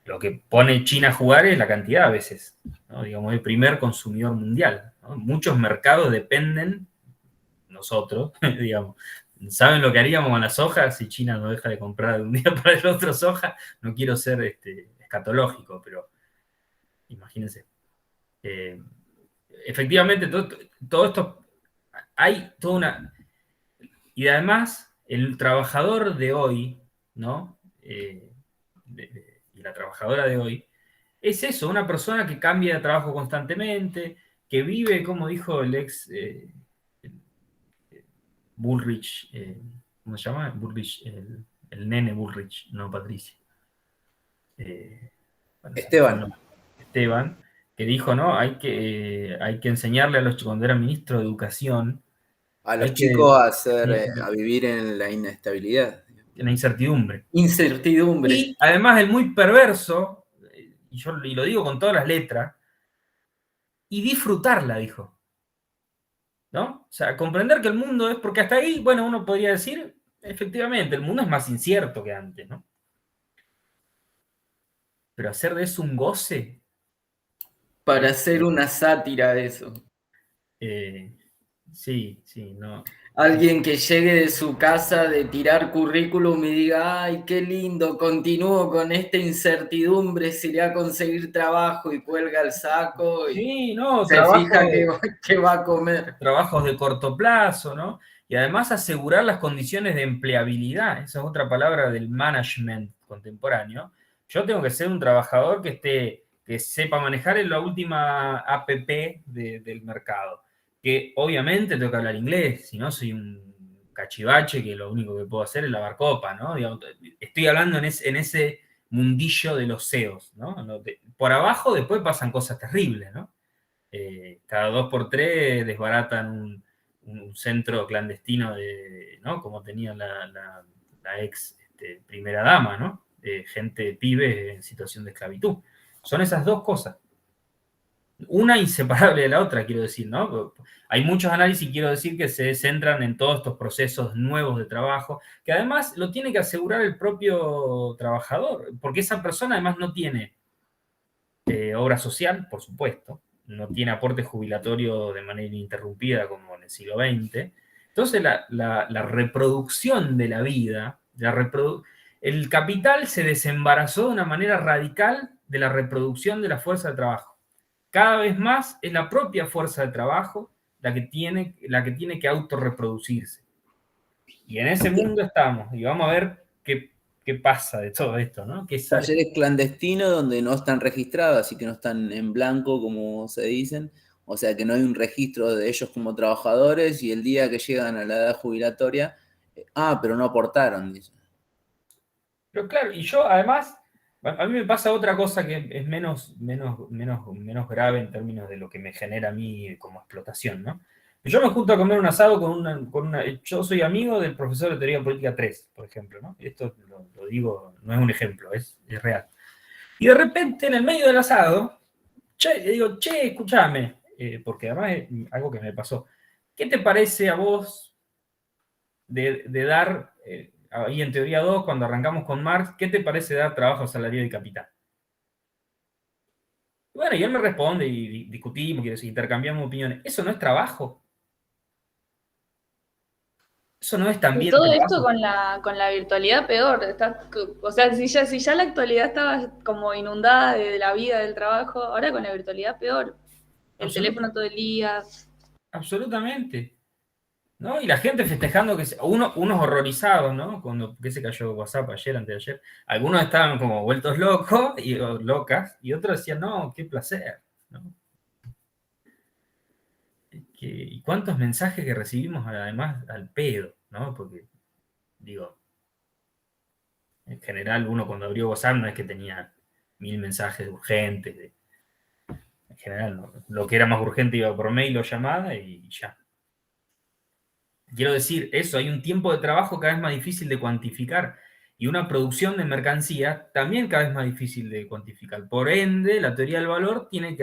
Lo que pone China a jugar es la cantidad a veces, ¿no? Digamos, el primer consumidor mundial, ¿no? Muchos mercados dependen, nosotros, digamos, ¿saben lo que haríamos con las sojas si China no deja de comprar de un día para el otro soja? No quiero ser escatológico, pero imagínense. Efectivamente, todo esto, hay toda una... Y además, el trabajador de hoy, ¿no? y la trabajadora de hoy, es eso, una persona que cambia de trabajo constantemente, que vive, como dijo el ex Bullrich, ¿cómo se llama? Bullrich, el nene Bullrich, no Patricia. Bueno, se me fue el Esteban, nombre. Esteban, que dijo, ¿no? Hay que enseñarle a los, cuando era ministro de Educación, a los hay que, chicos a hacer, a vivir en la inestabilidad. en la incertidumbre. Incertidumbre. Y además el muy perverso, y lo digo con todas las letras, y disfrutarla, dijo. ¿No? O sea, comprender que el mundo es, porque hasta ahí, bueno, uno podría decir, efectivamente, el mundo es más incierto que antes, ¿no? Pero hacer de eso un goce, Para hacer una sátira de eso. eh, sí, sí, no. Alguien que llegue de su casa de tirar currículum y diga, ay, qué lindo, continúo con esta incertidumbre, si iré a conseguir trabajo y cuelga el saco y Sí, no, se fija que va a comer. trabajos de corto plazo, ¿no? Y además asegurar las condiciones de empleabilidad, esa es otra palabra del management contemporáneo. Yo tengo que ser un trabajador que sepa manejar en la última app del mercado, que obviamente tengo que hablar inglés, si no soy un cachivache que lo único que puedo hacer es lavar copa, ¿no? Digamos, estoy hablando en ese mundillo de los CEOs, ¿no? Por abajo después pasan cosas terribles, ¿no? Cada 2 por 3 desbaratan un centro clandestino ¿no? Como tenía la ex primera dama, ¿no? Gente, pibe en situación de esclavitud. Son esas dos cosas. Una inseparable de la otra, quiero decir, ¿no? Hay muchos análisis, quiero decir, que se centran en todos estos procesos nuevos de trabajo, que además lo tiene que asegurar el propio trabajador, porque esa persona además no tiene obra social, por supuesto, no tiene aporte jubilatorio de manera ininterrumpida como en el siglo XX. Entonces la reproducción de la vida, el capital se desembarazó de una manera radical de la reproducción de la fuerza de trabajo. Cada vez más es la propia fuerza de trabajo la que tiene que autorreproducirse. Y en ese mundo estamos, y vamos a ver qué pasa de todo esto, ¿no? ¿Qué sale? Talleres clandestinos donde no están registrados, así que no están en blanco, como se dicen. O sea que no hay un registro de ellos como trabajadores y el día que llegan a la edad jubilatoria, pero no aportaron, dicen. Pero claro, y yo además, a mí me pasa otra cosa que es menos grave en términos de lo que me genera a mí como explotación, ¿no? Yo me junto a comer un asado yo soy amigo del profesor de Teoría Política 3, por ejemplo, ¿no? Esto lo digo, no es un ejemplo, es real. Y de repente, en el medio del asado, le digo, che, escúchame, porque además es algo que me pasó. ¿Qué te parece a vos de dar, ahí en teoría 2 cuando arrancamos con Marx, ¿qué te parece dar trabajo salariado y capital? Y bueno, y él me responde y discutimos, quiero decir, intercambiamos opiniones. Eso no es trabajo. Eso no es Y también todo esto trabajo. con la virtualidad peor. O sea, si ya la actualidad estaba como inundada de la vida, del trabajo, ahora con la virtualidad peor. El teléfono todo el día. Absolutamente. ¿No? Y la gente festejando, unos horrorizados, ¿no? Cuando que se cayó WhatsApp ayer, antes de ayer. Algunos estaban como vueltos locos o locas, y otros decían, no, qué placer, ¿no? Y cuántos mensajes que recibimos además al pedo, ¿no? Porque, digo, en general uno cuando abrió WhatsApp no es que tenía 1000 mensajes urgentes. En general, ¿no? Lo que era más urgente iba por mail o llamada y ya. Quiero decir, eso, hay un tiempo de trabajo cada vez más difícil de cuantificar y una producción de mercancía también cada vez más difícil de cuantificar. Por ende, la teoría del valor tiene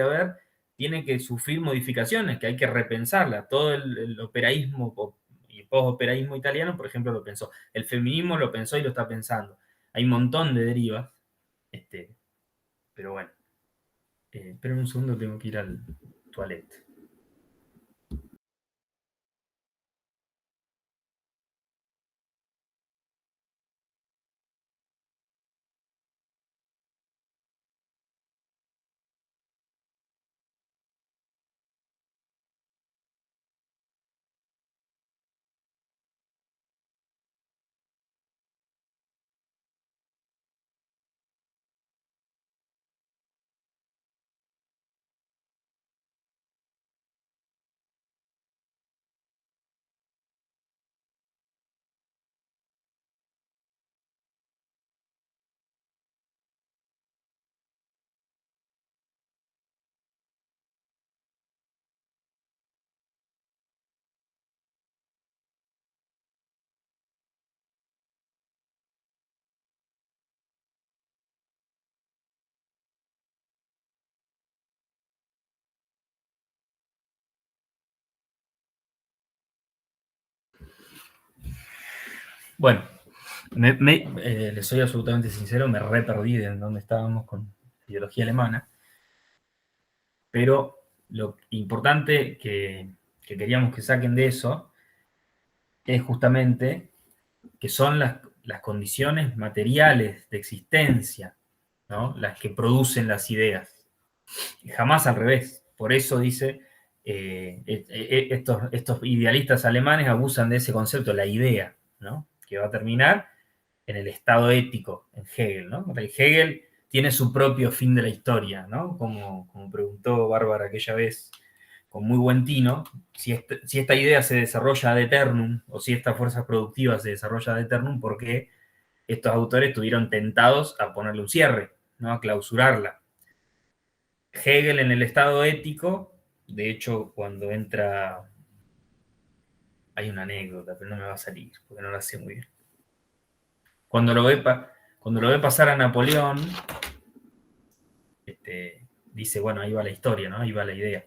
que sufrir modificaciones, que hay que repensarla. Todo el operaísmo y post-operaísmo italiano, por ejemplo, lo pensó. El feminismo lo pensó y lo está pensando. Hay un montón de derivas, pero bueno. Esperen un segundo, tengo que ir al toilet. Bueno, les soy absolutamente sincero, me re perdí de dónde estábamos con ideología alemana, pero lo importante que queríamos que saquen de eso es justamente que son las condiciones materiales de existencia, ¿no? Las que producen las ideas. Jamás al revés. Por eso dice, estos idealistas alemanes abusan de ese concepto, la idea, ¿no? Que va a terminar en el estado ético, en Hegel, ¿no? Hegel tiene su propio fin de la historia, ¿no? Como preguntó Bárbara aquella vez, con muy buen tino, si esta idea se desarrolla ad eternum, o si esta fuerza productiva se desarrolla ad eternum, porque estos autores estuvieron tentados a ponerle un cierre, ¿no? A clausurarla. Hegel en el estado ético, de hecho, cuando entra, hay una anécdota, pero no me va a salir, porque no la sé muy bien. Cuando lo ve pasar a Napoleón, dice, bueno, ahí va la historia, ¿no? Ahí va la idea.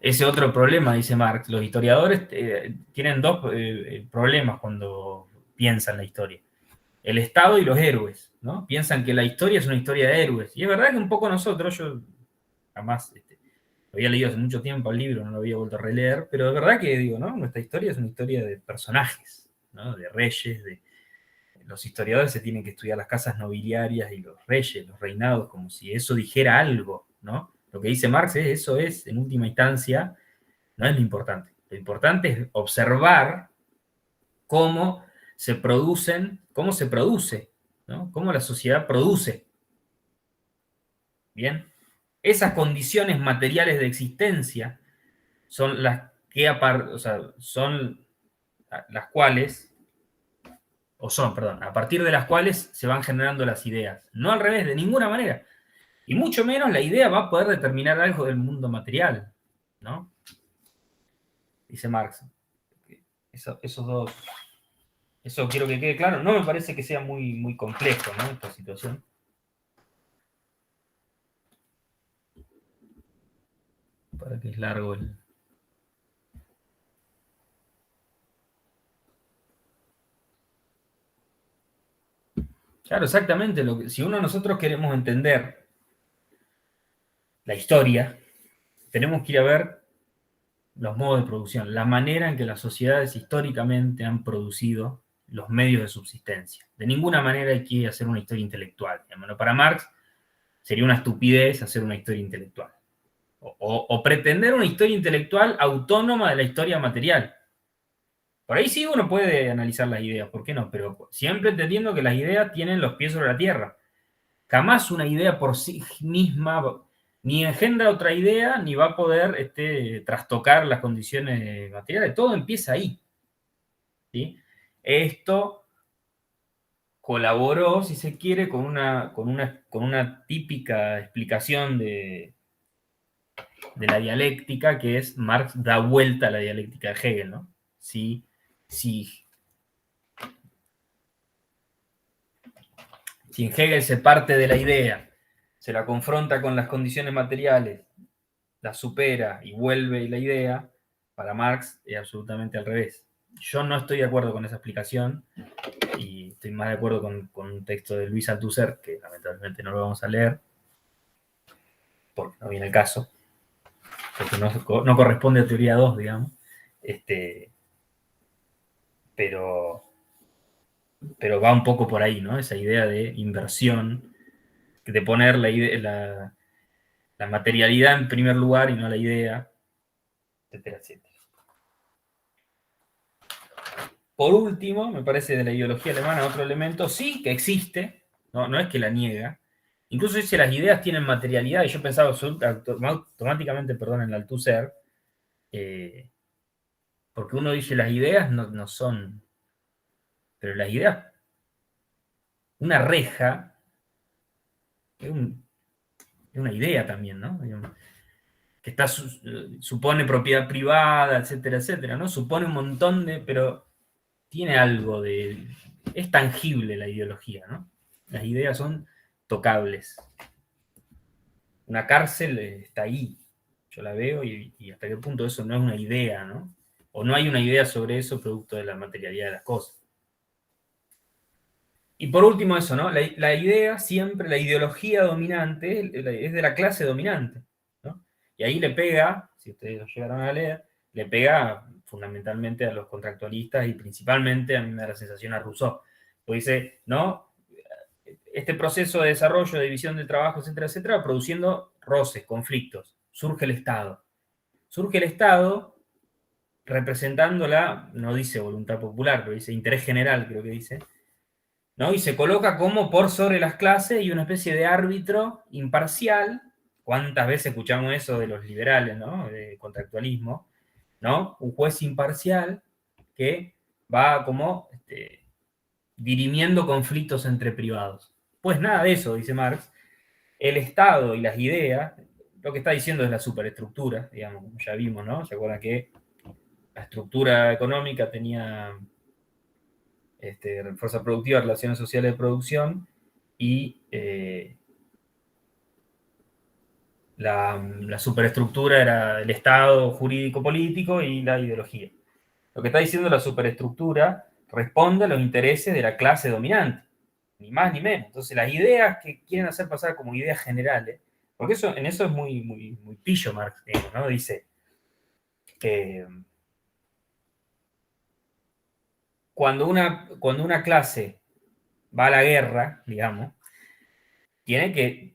Ese otro problema, dice Marx, los historiadores tienen dos problemas cuando piensan la historia. El Estado y los héroes, ¿no? Piensan que la historia es una historia de héroes. Y es verdad que un poco nosotros, yo jamás lo había leído hace mucho tiempo el libro, no lo había vuelto a releer, pero es verdad que digo, ¿no? Nuestra historia es una historia de personajes, ¿no? De reyes, los historiadores se tienen que estudiar las casas nobiliarias y los reyes, los reinados, como si eso dijera algo, ¿no? Lo que dice Marx es, eso es, en última instancia, no es lo importante. Lo importante es observar cómo se producen, cómo se produce, ¿no? Cómo la sociedad produce. Bien. Esas condiciones materiales de existencia son las que, o sea, son las cuales, a partir de las cuales se van generando las ideas. No al revés, de ninguna manera. Y mucho menos la idea va a poder determinar algo del mundo material, ¿no? Dice Marx. Esos dos, eso quiero que quede claro. No me parece que sea muy, muy complejo, ¿no? Esta situación. Para que es largo el... Claro, exactamente. Si nosotros queremos entender la historia, tenemos que ir a ver los modos de producción, la manera en que las sociedades históricamente han producido los medios de subsistencia. De ninguna manera hay que hacer una historia intelectual. Para Marx sería una estupidez hacer una historia intelectual. O pretender una historia intelectual autónoma de la historia material. Por ahí sí uno puede analizar las ideas, ¿por qué no? Pero siempre entendiendo que las ideas tienen los pies sobre la tierra. Jamás una idea por sí misma ni engendra otra idea, ni va a poder trastocar las condiciones materiales. Todo empieza ahí. ¿Sí? Esto colaboró, si se quiere, con una típica explicación de la dialéctica, que es Marx da vuelta a la dialéctica de Hegel, ¿no? Si en Hegel se parte de la idea, se la confronta con las condiciones materiales, la supera y vuelve la idea, para Marx es absolutamente al revés. Yo no estoy de acuerdo con esa explicación y estoy más de acuerdo con un texto de Luis Althusser, que lamentablemente no lo vamos a leer, porque no viene el caso, porque no corresponde a teoría 2, digamos. Pero va un poco por ahí, ¿no? Esa idea de inversión, de poner la materialidad en primer lugar y no la idea, etcétera, etcétera. Por último, me parece de la ideología alemana otro elemento, sí que existe, no es que la niega, incluso dice las ideas tienen materialidad, y yo pensaba automáticamente, en el Althusser, porque uno dice las ideas no son, pero las ideas, una reja, es una idea también, ¿no? Que supone propiedad privada, etcétera, etcétera, ¿no? Supone un montón pero tiene algo es tangible la ideología, ¿no? Las ideas son tocables. Una cárcel está ahí, yo la veo y hasta qué punto eso no es una idea, ¿no? O no hay una idea sobre eso producto de la materialidad de las cosas. Y por último eso, ¿no? La idea siempre, la ideología dominante es de la clase dominante, ¿no? Y ahí le pega, si ustedes lo llegaron a leer, le pega fundamentalmente a los contractualistas y principalmente, a mí me da la sensación, a Rousseau. Pues dice, ¿no? Este proceso de desarrollo, de división del trabajo, etcétera, etcétera, produciendo roces, conflictos. Surge el Estado. Surge el Estado representando la, no dice voluntad popular, pero dice interés general, creo que dice, ¿no? Y se coloca como por sobre las clases y una especie de árbitro imparcial. ¿Cuántas veces escuchamos eso de los liberales, ¿no? De contractualismo, ¿no? Un juez imparcial que va como dirimiendo conflictos entre privados. Pues nada de eso, dice Marx. El Estado y las ideas, lo que está diciendo es la superestructura, digamos, como ya vimos, ¿no? ¿Se acuerdan que la estructura económica tenía fuerza productiva, relaciones sociales de producción y la superestructura era el Estado jurídico-político y la ideología? Lo que está diciendo la superestructura responde a los intereses de la clase dominante, ni más ni menos. Entonces las ideas que quieren hacer pasar como ideas generales, porque en eso es muy, muy, muy pillo Marx, ¿no? Dice que cuando una clase va a la guerra, digamos, tiene que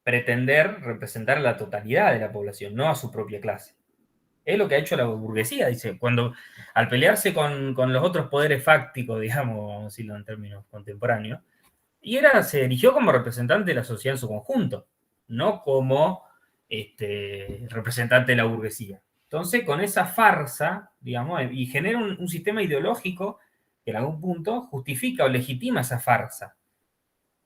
pretender representar a la totalidad de la población, no a su propia clase. Es lo que ha hecho la burguesía, dice, al pelearse con los otros poderes fácticos, digamos, vamos a decirlo en términos contemporáneos, y se erigió como representante de la sociedad en su conjunto, no como representante de la burguesía. Entonces, con esa farsa, digamos, y genera un sistema ideológico que en algún punto justifica o legitima esa farsa,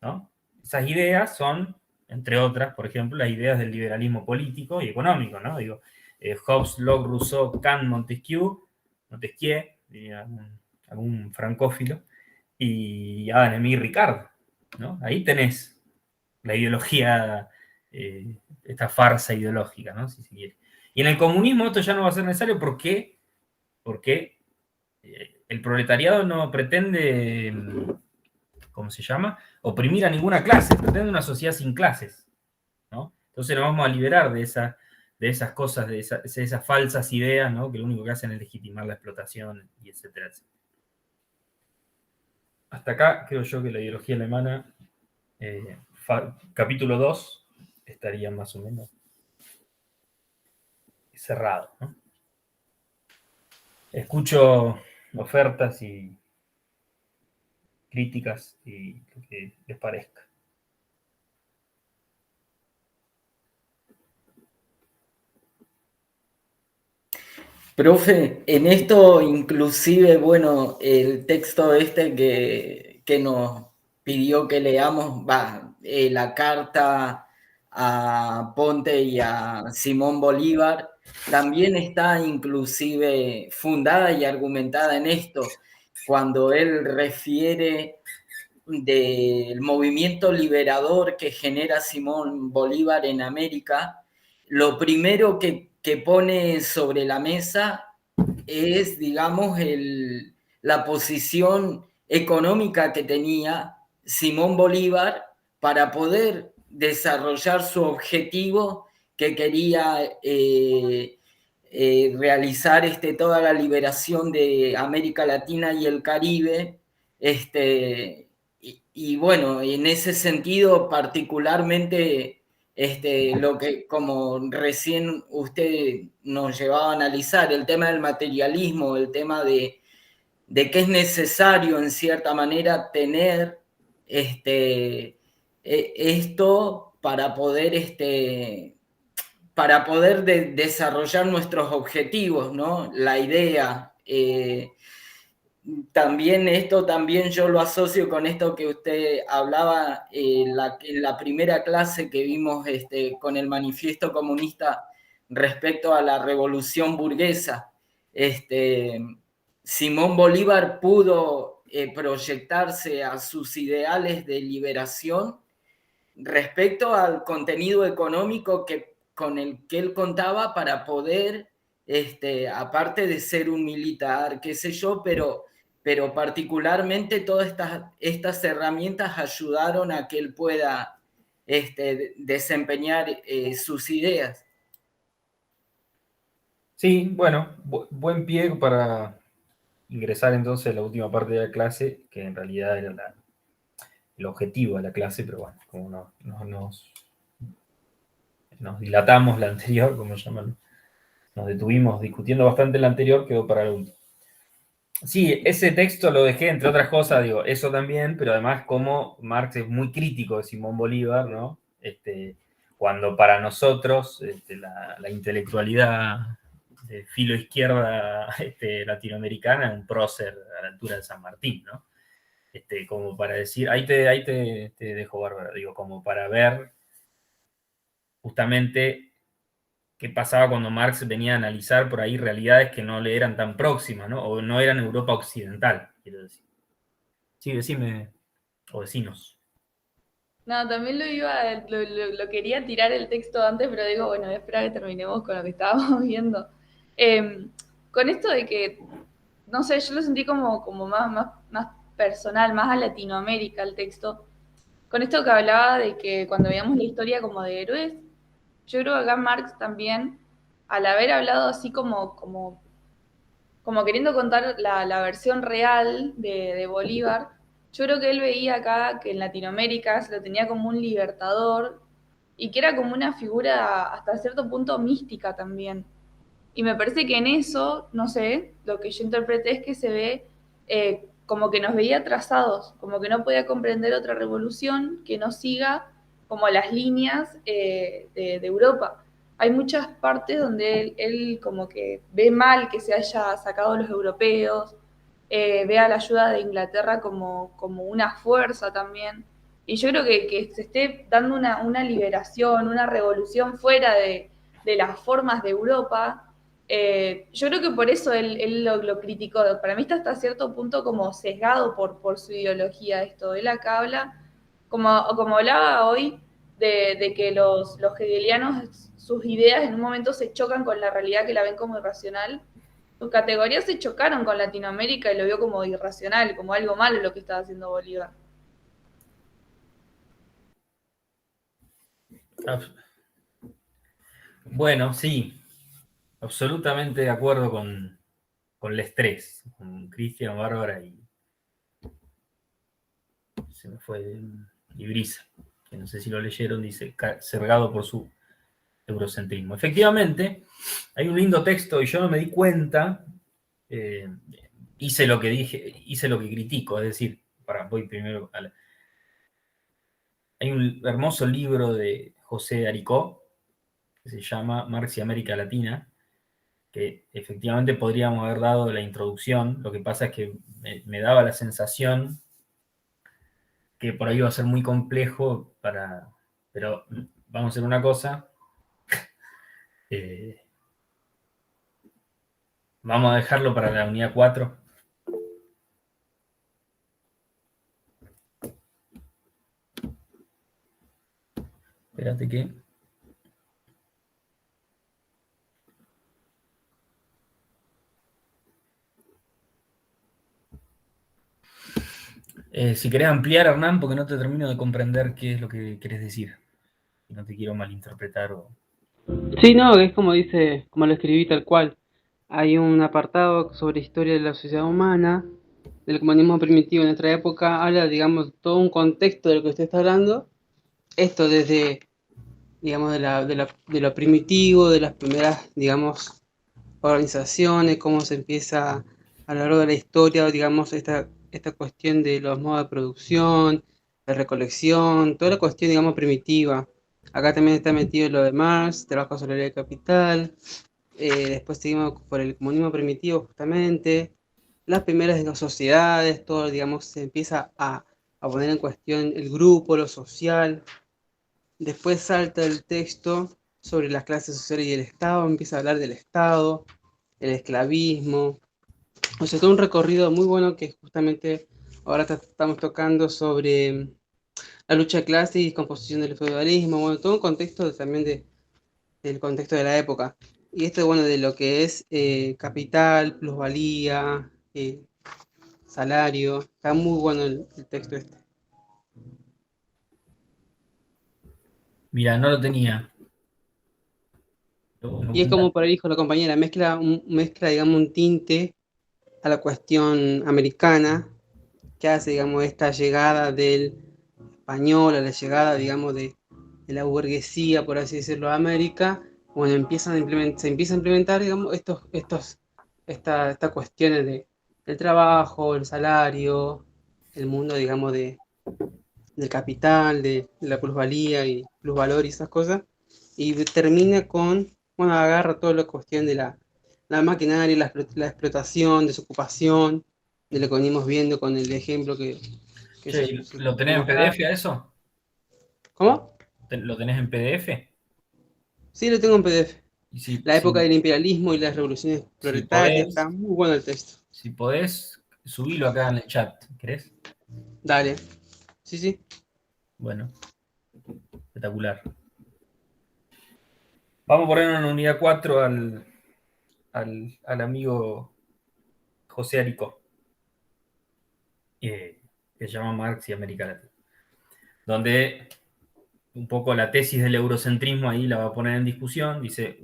¿no? Esas ideas son, entre otras, por ejemplo, las ideas del liberalismo político y económico, ¿no? Digo, Hobbes, Locke, Rousseau, Kant, Montesquieu, diría algún francófilo, y Adam Smith, Ricardo, ¿no? Ahí tenés la ideología, esta farsa ideológica, ¿no? Si se quiere. Y en el comunismo esto ya no va a ser necesario. ¿Por qué? Porque el proletariado no pretende, ¿cómo se llama?, oprimir a ninguna clase, pretende una sociedad sin clases, ¿no? Entonces nos vamos a liberar de esas cosas, de esas falsas ideas, ¿no? Que lo único que hacen es legitimar la explotación, y etcétera, etcétera. Hasta acá creo yo que la ideología alemana, capítulo 2, estaría más o menos cerrado, ¿no? Escucho ofertas y críticas y lo que les parezca. Profe, en esto inclusive, bueno, el texto que nos pidió que leamos, la carta a Ponte y a Simón Bolívar, también está inclusive fundada y argumentada en esto, cuando él refiere del movimiento liberador que genera Simón Bolívar en América. Lo primero que pone sobre la mesa es, digamos, la posición económica que tenía Simón Bolívar para poder desarrollar su objetivo que quería realizar toda la liberación de América Latina y el Caribe. Y bueno, en ese sentido particularmente lo que, como recién usted nos llevaba a analizar, el tema del materialismo, el tema de que es necesario en cierta manera tener esto para poder, desarrollar nuestros objetivos, ¿no? La idea. También yo lo asocio con esto que usted hablaba en la primera clase que vimos con el manifiesto comunista respecto a la revolución burguesa. Simón Bolívar pudo proyectarse a sus ideales de liberación respecto al contenido económico con el que él contaba para poder, aparte de ser un militar, qué sé yo, pero pero particularmente todas estas herramientas ayudaron a que él pueda desempeñar sus ideas. Sí, bueno, buen pie para ingresar entonces a la última parte de la clase, que en realidad era el objetivo de la clase, pero bueno, como nos dilatamos la anterior, como llaman, nos detuvimos discutiendo bastante la anterior, quedó para el último. Sí, ese texto lo dejé, entre otras cosas, digo, eso también, pero además como Marx es muy crítico de Simón Bolívar, ¿no? Cuando para nosotros la intelectualidad de filo izquierda latinoamericana es un prócer a la altura de San Martín, ¿no? Como para decir, ahí te dejo bárbaro, digo, como para ver justamente qué pasaba cuando Marx venía a analizar por ahí realidades que no le eran tan próximas, ¿no? O no eran Europa occidental, quiero decir. Sí, decime, o decinos. No, también lo quería tirar el texto antes, pero digo, bueno, espera que terminemos con lo que estábamos viendo. Con esto de que, no sé, yo lo sentí como más personal, más a Latinoamérica el texto. Con esto que hablaba de que cuando veíamos la historia como de héroes, yo creo que acá Marx también, al haber hablado así como queriendo contar la versión real de Bolívar, yo creo que él veía acá que en Latinoamérica se lo tenía como un libertador y que era como una figura hasta cierto punto mística también. Y me parece que en eso, no sé, lo que yo interpreté es que se ve como que nos veía atrasados, como que no podía comprender otra revolución que no siga como las líneas de Europa. Hay muchas partes donde él como que ve mal que se haya sacado a los europeos, ve a la ayuda de Inglaterra como una fuerza también. Y yo creo que se esté dando una liberación, una revolución fuera de las formas de Europa. Yo creo que por eso él lo criticó. Para mí está hasta cierto punto como sesgado por su ideología esto. Él acá habla, como hablaba hoy, de que los hegelianos, sus ideas en un momento se chocan con la realidad que la ven como irracional. Sus categorías se chocaron con Latinoamérica y lo vio como irracional, como algo malo lo que estaba haciendo Bolívar. Bueno, sí, absolutamente de acuerdo con el estrés, con Cristian Bárbara y se me fue Ibriza, que no sé si lo leyeron, dice, cerrado por su eurocentrismo. Efectivamente, hay un lindo texto y yo no me di cuenta, hice lo que dije, hice lo que critico, es decir, voy primero a hay un hermoso libro de José Aricó que se llama Marx y América Latina, que efectivamente podríamos haber dado la introducción, lo que pasa es que me daba la sensación que por ahí iba a ser muy complejo pero vamos a hacer una cosa, vamos a dejarlo para la unidad 4. Espérate que... si querés ampliar, Hernán, porque no te termino de comprender qué es lo que querés decir. No te quiero malinterpretar. Sí, no, es como dice, como lo escribí tal cual. Hay un apartado sobre historia de la sociedad humana, del comunismo primitivo en nuestra época, habla, digamos, todo un contexto de lo que usted está hablando. Esto desde, digamos, de lo primitivo, de las primeras, digamos, organizaciones, cómo se empieza a lo largo de la historia, digamos, esta cuestión de los modos de producción, de recolección, toda la cuestión, digamos, primitiva. Acá también está metido lo de Marx, trabajo sobre la ley de capital. Después seguimos por el comunismo primitivo, justamente. Las primeras de las sociedades, todo, digamos, se empieza a poner en cuestión el grupo, lo social. Después salta el texto sobre las clases sociales y el Estado, empieza a hablar del Estado, el esclavismo. O sea, todo un recorrido muy bueno que justamente ahora estamos tocando sobre la lucha de clases y descomposición del feudalismo. Bueno, todo un contexto también del contexto de la época. Y esto, bueno, de lo que es capital, plusvalía, salario. Está muy bueno el texto este. Mira, no lo tenía. Y es como por ahí dijo la compañera, mezcla, digamos, un tinte a la cuestión americana que hace, digamos, esta llegada del español, a la llegada, digamos, de la burguesía, por así decirlo, a América. Bueno, se empieza a implementar, digamos, estas cuestiones del trabajo, el salario, el mundo, digamos, del capital, de la plusvalía y plusvalor y esas cosas, y termina con, bueno, agarra toda la cuestión de la maquinaria, la explotación, desocupación, de lo que venimos viendo con el ejemplo que Che, se ¿lo tenés en acá. PDF a eso? ¿Cómo? ¿Lo tenés en PDF? Sí, lo tengo en PDF. Y si, La época si, del imperialismo y las revoluciones si proletarias, podés, está muy bueno el texto. si podés, subilo acá en el chat, ¿querés? Dale. Sí, sí. Bueno, espectacular. Vamos a poner en unidad 4 al amigo José Aricó, que se llama Marx y América Latina, donde un poco la tesis del eurocentrismo ahí la va a poner en discusión. Dice,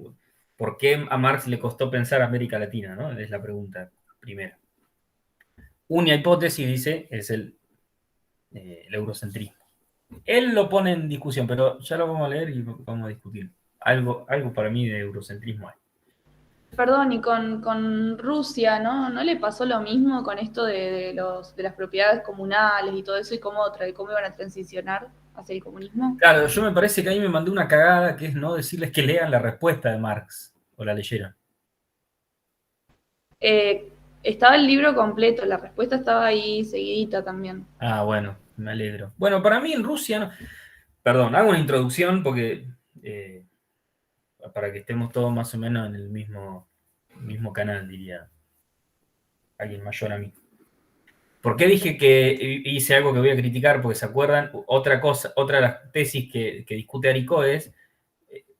¿por qué a Marx le costó pensar América Latina? ¿No? Es la pregunta primera. Una hipótesis, dice, es el eurocentrismo. Él lo pone en discusión, pero ya lo vamos a leer y vamos a discutir. Algo para mí de eurocentrismo hay. Perdón, y con Rusia, ¿no? ¿No le pasó lo mismo con esto de las propiedades comunales y todo eso y cómo iban a transicionar hacia el comunismo? Claro, yo me parece que ahí me mandé una cagada, que es no decirles que lean la respuesta de Marx, o la leyeron. Estaba el libro completo, la respuesta estaba ahí seguidita también. Ah, bueno, me alegro. Bueno, para mí en Rusia, no. Perdón, hago una introducción porque para que estemos todos más o menos en el mismo canal, diría alguien mayor a mí. ¿Por qué dije que hice algo que voy a criticar? Porque se acuerdan, otra de las tesis que discute Aricó es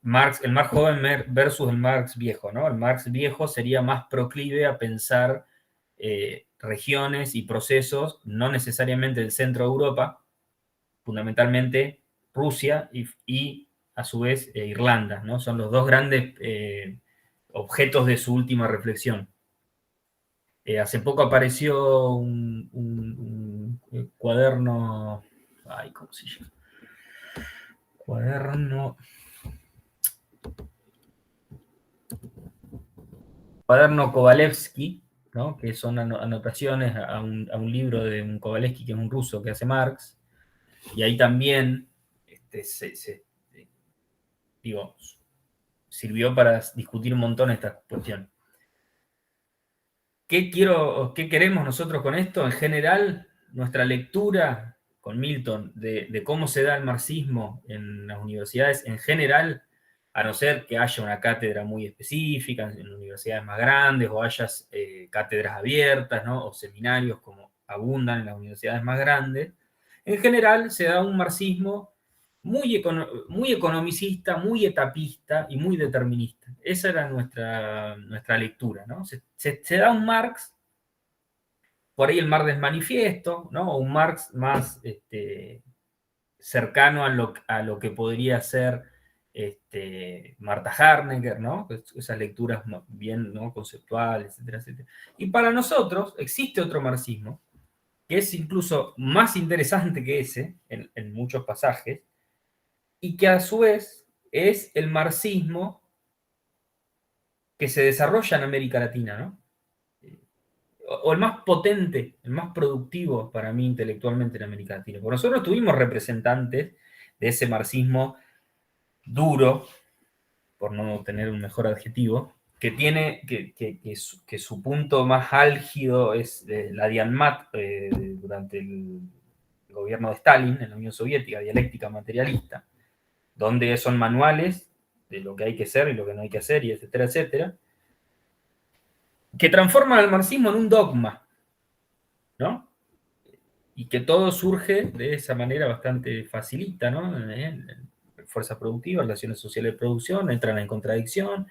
Marx, el Marx joven versus el Marx viejo, ¿no? El Marx viejo sería más proclive a pensar regiones y procesos, no necesariamente del centro de Europa, fundamentalmente Rusia y a su vez Irlanda, ¿no? Son los dos grandes objetos de su última reflexión. Hace poco apareció un cuaderno, ay, ¿cómo se llama? Cuaderno Kovalevsky, ¿no? Que son anotaciones a un libro de un Kovalevsky, que es un ruso que hace Marx, y ahí también digo, sirvió para discutir un montón esta cuestión. ¿Qué queremos nosotros con esto? En general, nuestra lectura con Milton de cómo se da el marxismo en las universidades, en general, a no ser que haya una cátedra muy específica en universidades más grandes o haya cátedras abiertas, ¿no? O seminarios como abundan en las universidades más grandes, en general se da un marxismo muy economicista, muy etapista y muy determinista. Esa era nuestra lectura, ¿no? Se da un Marx, por ahí el Marx manifiesto, ¿no? O un Marx más cercano a lo que podría ser Martha Harnecker, ¿no? Esas lecturas bien, ¿no? Conceptuales, etcétera, etcétera. Y para nosotros existe otro marxismo, que es incluso más interesante que ese, en muchos pasajes, y que a su vez es el marxismo que se desarrolla en América Latina, ¿no? O el más potente, el más productivo para mí intelectualmente en América Latina. Porque nosotros tuvimos representantes de ese marxismo duro, por no tener un mejor adjetivo, que tiene que su punto más álgido es la Dianmat durante el gobierno de Stalin en la Unión Soviética, dialéctica materialista, donde son manuales de lo que hay que hacer y lo que no hay que hacer, y etcétera, etcétera, que transforman al marxismo en un dogma, ¿no? Y que todo surge de esa manera bastante facilita, ¿no? Fuerza productiva, relaciones sociales de producción, entran en contradicción,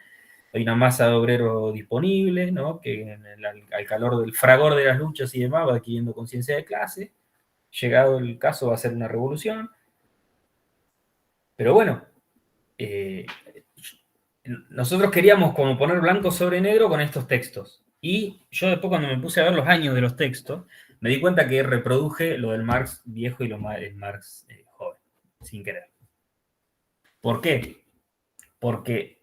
hay una masa de obrero disponible, ¿no? Que al calor del fragor de las luchas y demás va adquiriendo conciencia de clase. Llegado el caso va a ser una revolución. Pero bueno, nosotros queríamos como poner blanco sobre negro con estos textos. Y yo después cuando me puse a ver los años de los textos, me di cuenta que reproduje lo del Marx viejo y el Marx joven, sin querer. ¿Por qué? Porque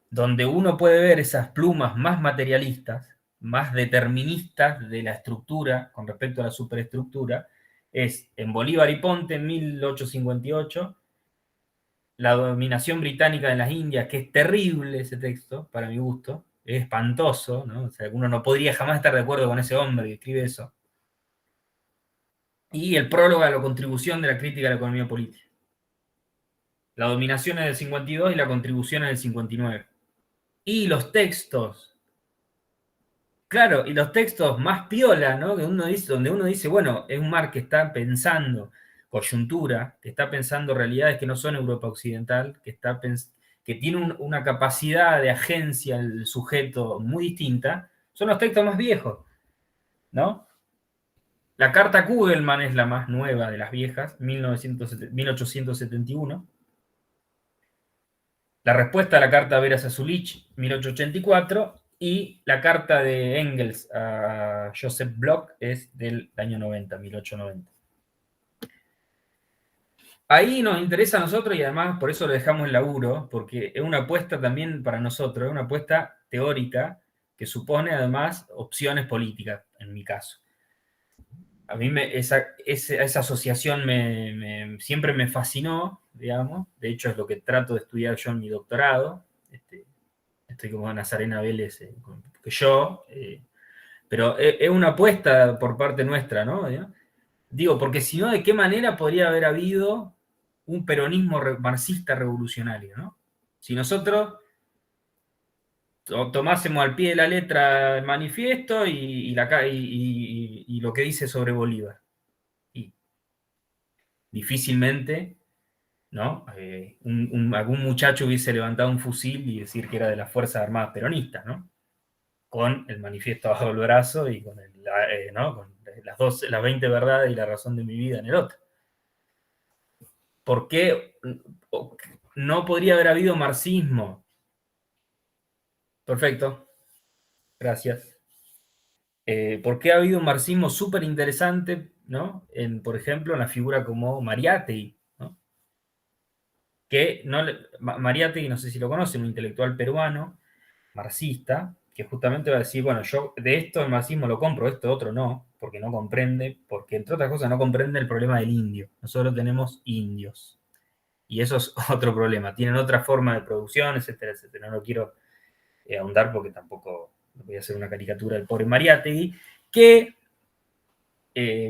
donde uno puede ver esas plumas más materialistas, más deterministas de la estructura con respecto a la superestructura, es en Bolívar y Ponte en 1858, la dominación británica en las Indias, que es terrible ese texto, para mi gusto, es espantoso, ¿no? O sea, uno no podría jamás estar de acuerdo con ese hombre que escribe eso. Y el prólogo a la contribución de la crítica a la economía política. La dominación es del 52 y la contribución es del 59. Y los textos, claro, y los textos más piola, ¿no? Que donde uno dice, bueno, es un Marx que está pensando coyuntura, que está pensando realidades que no son Europa Occidental, que tiene una capacidad de agencia el sujeto muy distinta, son los textos más viejos, ¿no? La carta Kugelmann es la más nueva de las viejas, 1871. La respuesta a la carta Veras-Zulich, 1884, y la carta de Engels a Joseph Bloch es del año 90, 1890. Ahí nos interesa a nosotros y además por eso lo dejamos en laburo, porque es una apuesta también para nosotros, es una apuesta teórica que supone además opciones políticas, en mi caso. A mí esa asociación siempre me fascinó, digamos. De hecho, es lo que trato de estudiar yo en mi doctorado. Estoy como Nazarena Vélez que yo. Pero es una apuesta por parte nuestra, ¿no? Digo, porque si no, ¿de qué manera podría haber habido un peronismo marxista revolucionario, ¿no? Si nosotros tomásemos al pie de la letra el manifiesto y lo que dice sobre Bolívar. Y difícilmente, ¿no? Algún muchacho hubiese levantado un fusil y decir que era de las Fuerzas Armadas Peronistas, ¿no? Con el manifiesto bajo el brazo y con, ¿no? Con las 20 verdades y la razón de mi vida en el otro. ¿Por qué no podría haber habido marxismo? Perfecto. Gracias. ¿Por qué ha habido un marxismo súper interesante, ¿no? Por ejemplo, en la figura como Mariátegui, ¿no? Que Mariátegui, no sé si lo conocen, un intelectual peruano, marxista, que justamente va a decir, bueno, yo de esto el marxismo lo compro, esto otro no, porque no comprende, porque entre otras cosas no comprende el problema del indio. Nosotros tenemos indios. Y eso es otro problema. Tienen otra forma de producción, etcétera, etcétera. No lo quiero ahondar porque tampoco voy a hacer una caricatura del pobre Mariátegui, que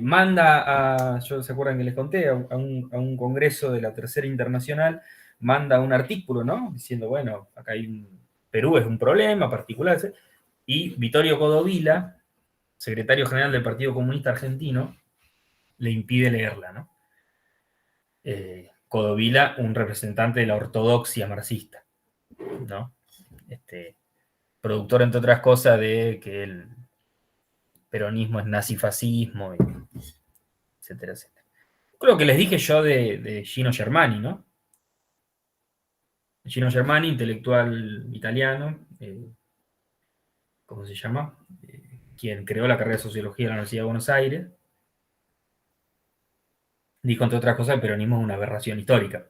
manda ¿se acuerdan que les conté? A un congreso de la Tercera Internacional, manda un artículo, ¿no? Diciendo, bueno, acá Perú es un problema particular, ¿sí? Y Vittorio Codovilla, secretario general del Partido Comunista Argentino, le impide leerla, ¿no? Codovilla, un representante de la ortodoxia marxista, ¿no? Productor, entre otras cosas, de que el peronismo es nazifascismo, etcétera, etcétera. Creo que les dije yo de Gino Germani, ¿no? Gino Germani, intelectual italiano, ¿cómo se llama? Quien creó la carrera de Sociología en la Universidad de Buenos Aires, dijo, entre otras cosas, el peronismo es una aberración histórica.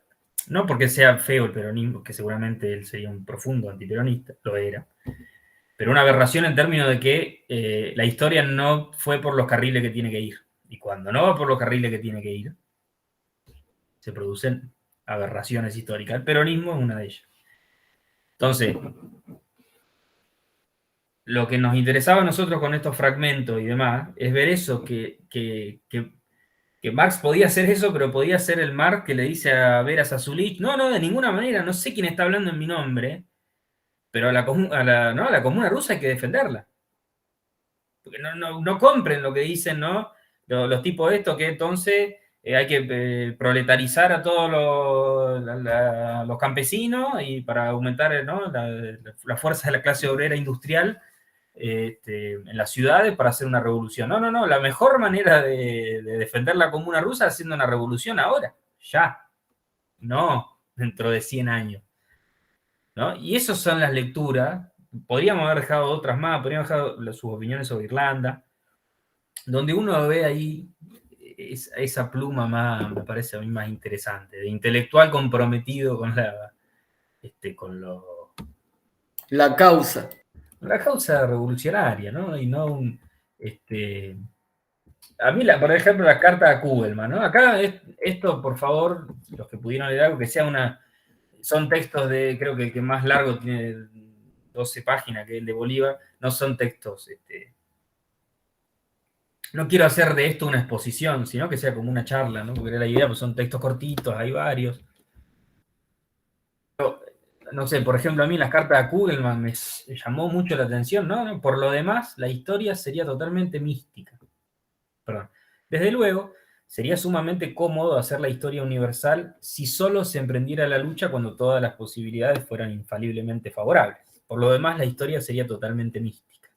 No porque sea feo el peronismo, que seguramente él sería un profundo antiperonista, lo era, pero una aberración en términos de que la historia no fue por los carriles que tiene que ir. Y cuando no va por los carriles que tiene que ir, se producen aberraciones históricas. El peronismo es una de ellas. Entonces, lo que nos interesaba a nosotros con estos fragmentos y demás es ver eso, que Marx podía hacer eso, pero podía ser el Marx que le dice a Veras-Zulich, no, de ninguna manera, no sé quién está hablando en mi nombre, pero a la comuna rusa hay que defenderla. Porque no compren lo que dicen, ¿no? Los tipos de estos que entonces hay que proletarizar a todos los campesinos y para aumentar, ¿no?, la fuerza de la clase obrera industrial en las ciudades para hacer una revolución. No, la mejor manera de defender la comuna rusa es haciendo una revolución ahora, ya, no dentro de 100 años. ¿No? Y esas son las lecturas. Podríamos haber dejado otras más, podríamos haber dejado sus opiniones sobre Irlanda, donde uno ve ahí esa pluma más, me parece a mí más interesante, de intelectual comprometido con la causa. La causa revolucionaria, ¿no? Y no un... a mí, por ejemplo, la carta a Kugelman, ¿no? Acá, esto, por favor, los que pudieron leer algo, que sea una... Son textos de, creo que el que más largo tiene 12 páginas, que es el de Bolívar, no son textos... no quiero hacer de esto una exposición, sino que sea como una charla, ¿no? Porque era la idea, pues son textos cortitos, hay varios. Pero, no sé, por ejemplo, a mí las cartas de Kugelman me llamó mucho la atención, ¿no? Por lo demás, la historia sería totalmente mística. Perdón. Desde luego, sería sumamente cómodo hacer la historia universal si solo se emprendiera la lucha cuando todas las posibilidades fueran infaliblemente favorables. Por lo demás, la historia sería totalmente mística,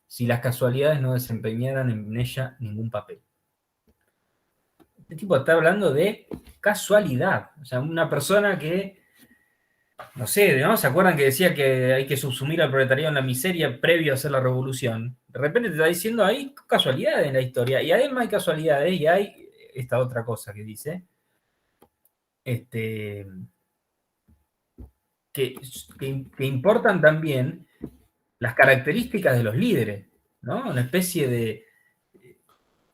si las casualidades no desempeñaran en ella ningún papel. Este tipo está hablando de casualidad. O sea, una persona que, no sé, ¿no? ¿Se acuerdan que decía que hay que subsumir al proletariado en la miseria previo a hacer la revolución? De repente te está diciendo, hay casualidades en la historia, y además hay casualidades, y hay esta otra cosa que dice, que importan también las características de los líderes, ¿no? Una especie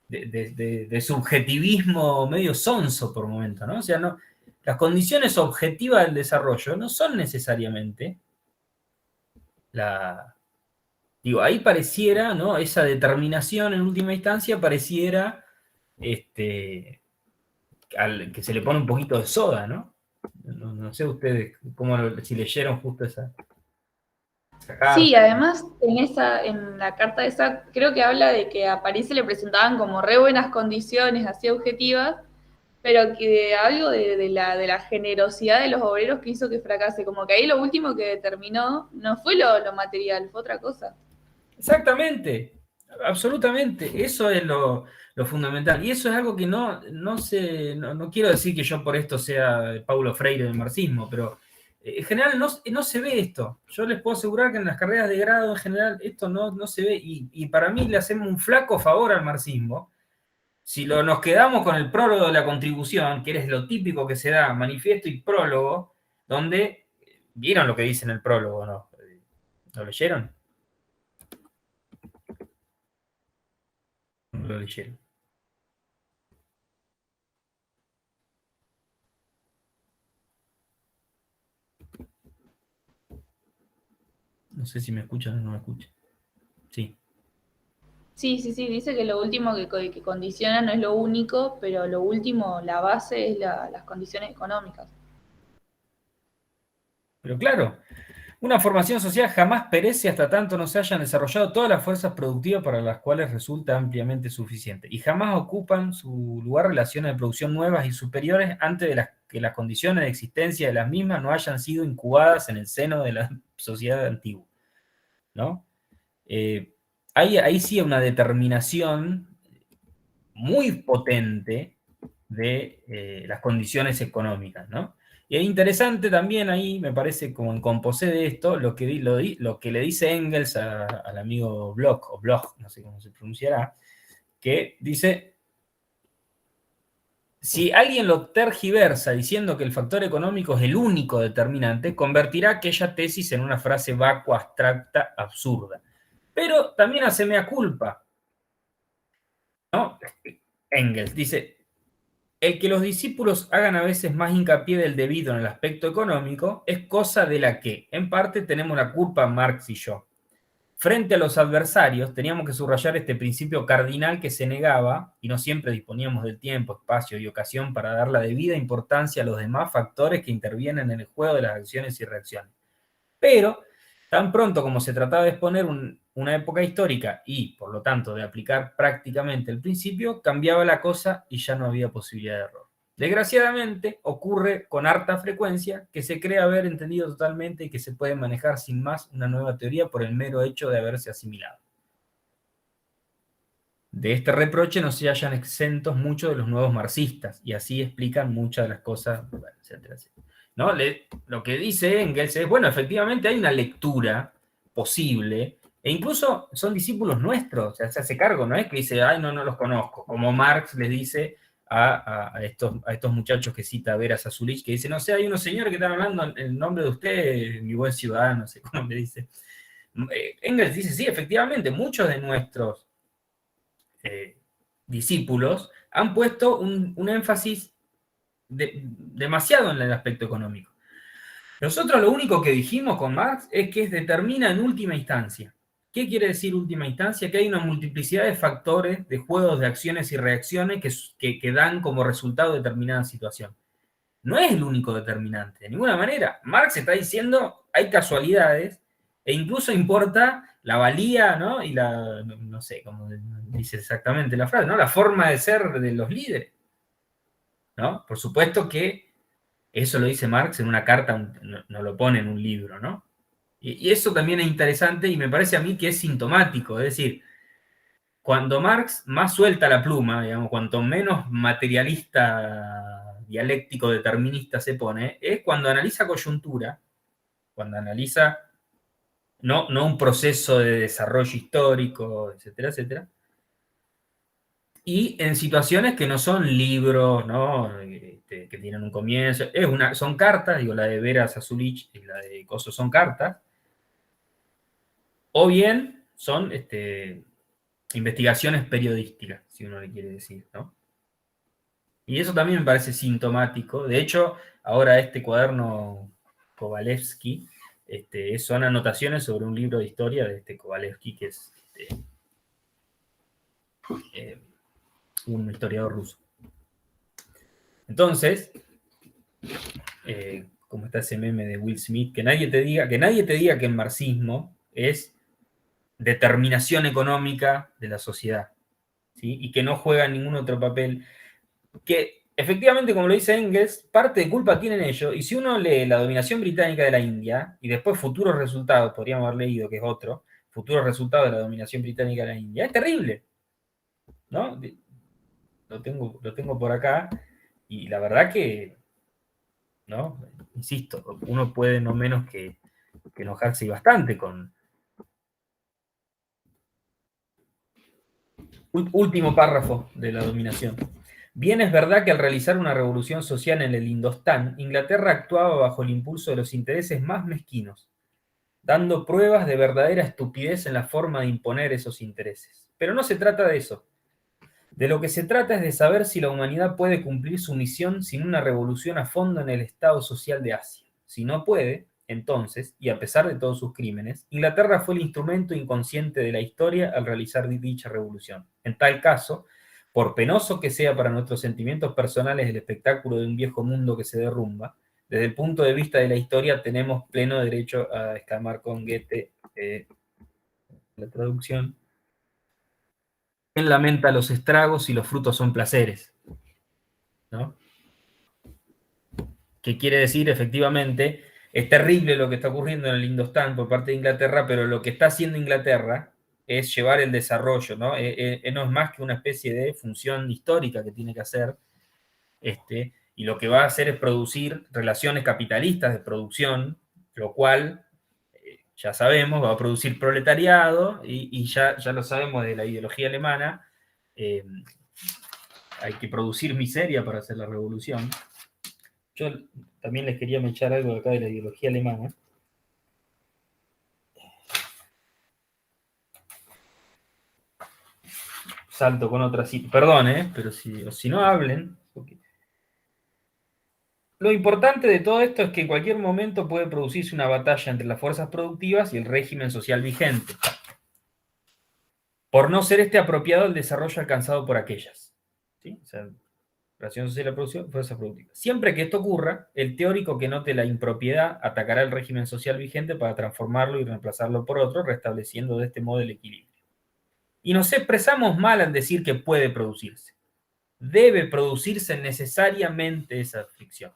de subjetivismo medio sonso por momento, ¿no? O sea, no, las condiciones objetivas del desarrollo no son necesariamente ahí pareciera, ¿no? Esa determinación en última instancia pareciera que se le pone un poquito de soda, ¿no? No sé ustedes si leyeron justo esa carta. Sí, además en la carta esa, creo que habla de que a París se le presentaban como re buenas condiciones, así objetivas, pero que algo de la generosidad de los obreros que hizo que fracase, como que ahí lo último que determinó no fue lo material, fue otra cosa. Exactamente, absolutamente, eso es lo fundamental, y eso es algo que no quiero decir que yo por esto sea Paulo Freire del marxismo, pero en general no se ve esto. Yo les puedo asegurar que en las carreras de grado en general esto no se ve, y para mí le hacemos un flaco favor al marxismo si nos quedamos con el prólogo de la contribución, que es lo típico que se da, manifiesto y prólogo, donde, ¿vieron lo que dice en el prólogo, no? ¿Lo leyeron? No lo leyeron. No sé si me escuchan o no me escuchan. Sí. Sí, dice que lo último que condiciona no es lo único, pero lo último, la base es las condiciones económicas. Pero claro, una formación social jamás perece hasta tanto no se hayan desarrollado todas las fuerzas productivas para las cuales resulta ampliamente suficiente, y jamás ocupan su lugar relaciones de producción nuevas y superiores antes de que las condiciones de existencia de las mismas no hayan sido incubadas en el seno de la sociedad antigua, ¿no? Ahí sí hay una determinación muy potente de las condiciones económicas, ¿no? Y es interesante también ahí, me parece, como en composé de esto, lo que le dice Engels al amigo Bloch, o Bloch, no sé cómo se pronunciará, que dice, si alguien lo tergiversa diciendo que el factor económico es el único determinante, convertirá aquella tesis en una frase vacua, abstracta, absurda. Pero también hace mea culpa, ¿no? Engels dice, el que los discípulos hagan a veces más hincapié del debido en el aspecto económico es cosa de la que, en parte, tenemos la culpa Marx y yo. Frente a los adversarios, teníamos que subrayar este principio cardinal que se negaba, y no siempre disponíamos del tiempo, espacio y ocasión para dar la debida importancia a los demás factores que intervienen en el juego de las acciones y reacciones. Pero, tan pronto como se trataba de exponer una época histórica y, por lo tanto, de aplicar prácticamente el principio, cambiaba la cosa y ya no había posibilidad de error. Desgraciadamente, ocurre con harta frecuencia que se cree haber entendido totalmente y que se puede manejar sin más una nueva teoría por el mero hecho de haberse asimilado. De este reproche no se hallan exentos muchos de los nuevos marxistas, y así explican muchas de las cosas, bueno, etcétera, etcétera. ¿No? Lo que dice Engels es, bueno, efectivamente hay una lectura posible, e incluso son discípulos nuestros, o sea, se hace cargo, no es que dice, ay, no los conozco, como Marx les dice a estos muchachos que cita Vera Sasulich, que dice, no sé, hay unos señores que están hablando en el nombre de usted, mi buen ciudadano, no sé cómo le dice. Engels dice, sí, efectivamente, muchos de nuestros discípulos han puesto un énfasis demasiado en el aspecto económico. Nosotros lo único que dijimos con Marx es que determina en última instancia. ¿Qué quiere decir última instancia? Que hay una multiplicidad de factores, de juegos de acciones y reacciones que dan como resultado determinada situación. No es el único determinante, de ninguna manera. Marx está diciendo, hay casualidades, e incluso importa la valía, ¿no? Y no sé cómo dice exactamente la frase, ¿no? La forma de ser de los líderes, ¿no? Por supuesto que eso lo dice Marx en una carta, no lo pone en un libro, ¿no? Y eso también es interesante y me parece a mí que es sintomático, es decir, cuando Marx más suelta la pluma, digamos, cuanto menos materialista, dialéctico, determinista se pone, es cuando analiza coyuntura, cuando analiza no un proceso de desarrollo histórico, etcétera, etcétera, y en situaciones que no son libros, ¿no? Que tienen un comienzo, son cartas, digo, la de Vera Sasulich y la de Coso son cartas, o bien son investigaciones periodísticas, si uno le quiere decir, ¿no? Y eso también me parece sintomático. De hecho, ahora este cuaderno Kovalevsky son anotaciones sobre un libro de historia de este Kovalevsky, que es un historiador ruso. Entonces, como está ese meme de Will Smith, que nadie te diga que el marxismo es determinación económica de la sociedad, ¿sí? Y que no juega ningún otro papel, que efectivamente, como lo dice Engels, parte de culpa tienen ellos, y si uno lee La dominación británica de la India, y después Futuros resultados, podríamos haber leído, que es otro, Futuros resultados de la dominación británica de la India, es terrible, ¿no? Lo tengo por acá, y la verdad que, ¿no? Insisto, uno puede no menos que enojarse bastante con... Último párrafo de la dominación. Bien es verdad que al realizar una revolución social en el Indostán, Inglaterra actuaba bajo el impulso de los intereses más mezquinos, dando pruebas de verdadera estupidez en la forma de imponer esos intereses. Pero no se trata de eso. De lo que se trata es de saber si la humanidad puede cumplir su misión sin una revolución a fondo en el estado social de Asia. Si no puede, entonces, y a pesar de todos sus crímenes, Inglaterra fue el instrumento inconsciente de la historia al realizar dicha revolución. En tal caso, por penoso que sea para nuestros sentimientos personales el espectáculo de un viejo mundo que se derrumba, desde el punto de vista de la historia tenemos pleno derecho a exclamar con Goethe, la traducción, ¿quién lamenta los estragos y los frutos son placeres? ¿No? Que quiere decir, efectivamente, es terrible lo que está ocurriendo en el Indostán por parte de Inglaterra, pero lo que está haciendo Inglaterra es llevar el desarrollo, ¿no? No es más que una especie de función histórica que tiene que hacer, y lo que va a hacer es producir relaciones capitalistas de producción, lo cual, ya sabemos, va a producir proletariado, y ya lo sabemos de la ideología alemana, hay que producir miseria para hacer la revolución. Yo también les quería echar algo acá de la ideología alemana. Salto con otra cita. Perdón, pero si no hablen. Porque... Lo importante de todo esto es que en cualquier momento puede producirse una batalla entre las fuerzas productivas y el régimen social vigente, por no ser apropiado el desarrollo alcanzado por aquellas. ¿Sí? O sea, relación social y la producción, fuerza productiva. Siempre que esto ocurra, el teórico que note la impropiedad atacará el régimen social vigente para transformarlo y reemplazarlo por otro, restableciendo de este modo el equilibrio. Y nos expresamos mal al decir que puede producirse. Debe producirse necesariamente esa ficción.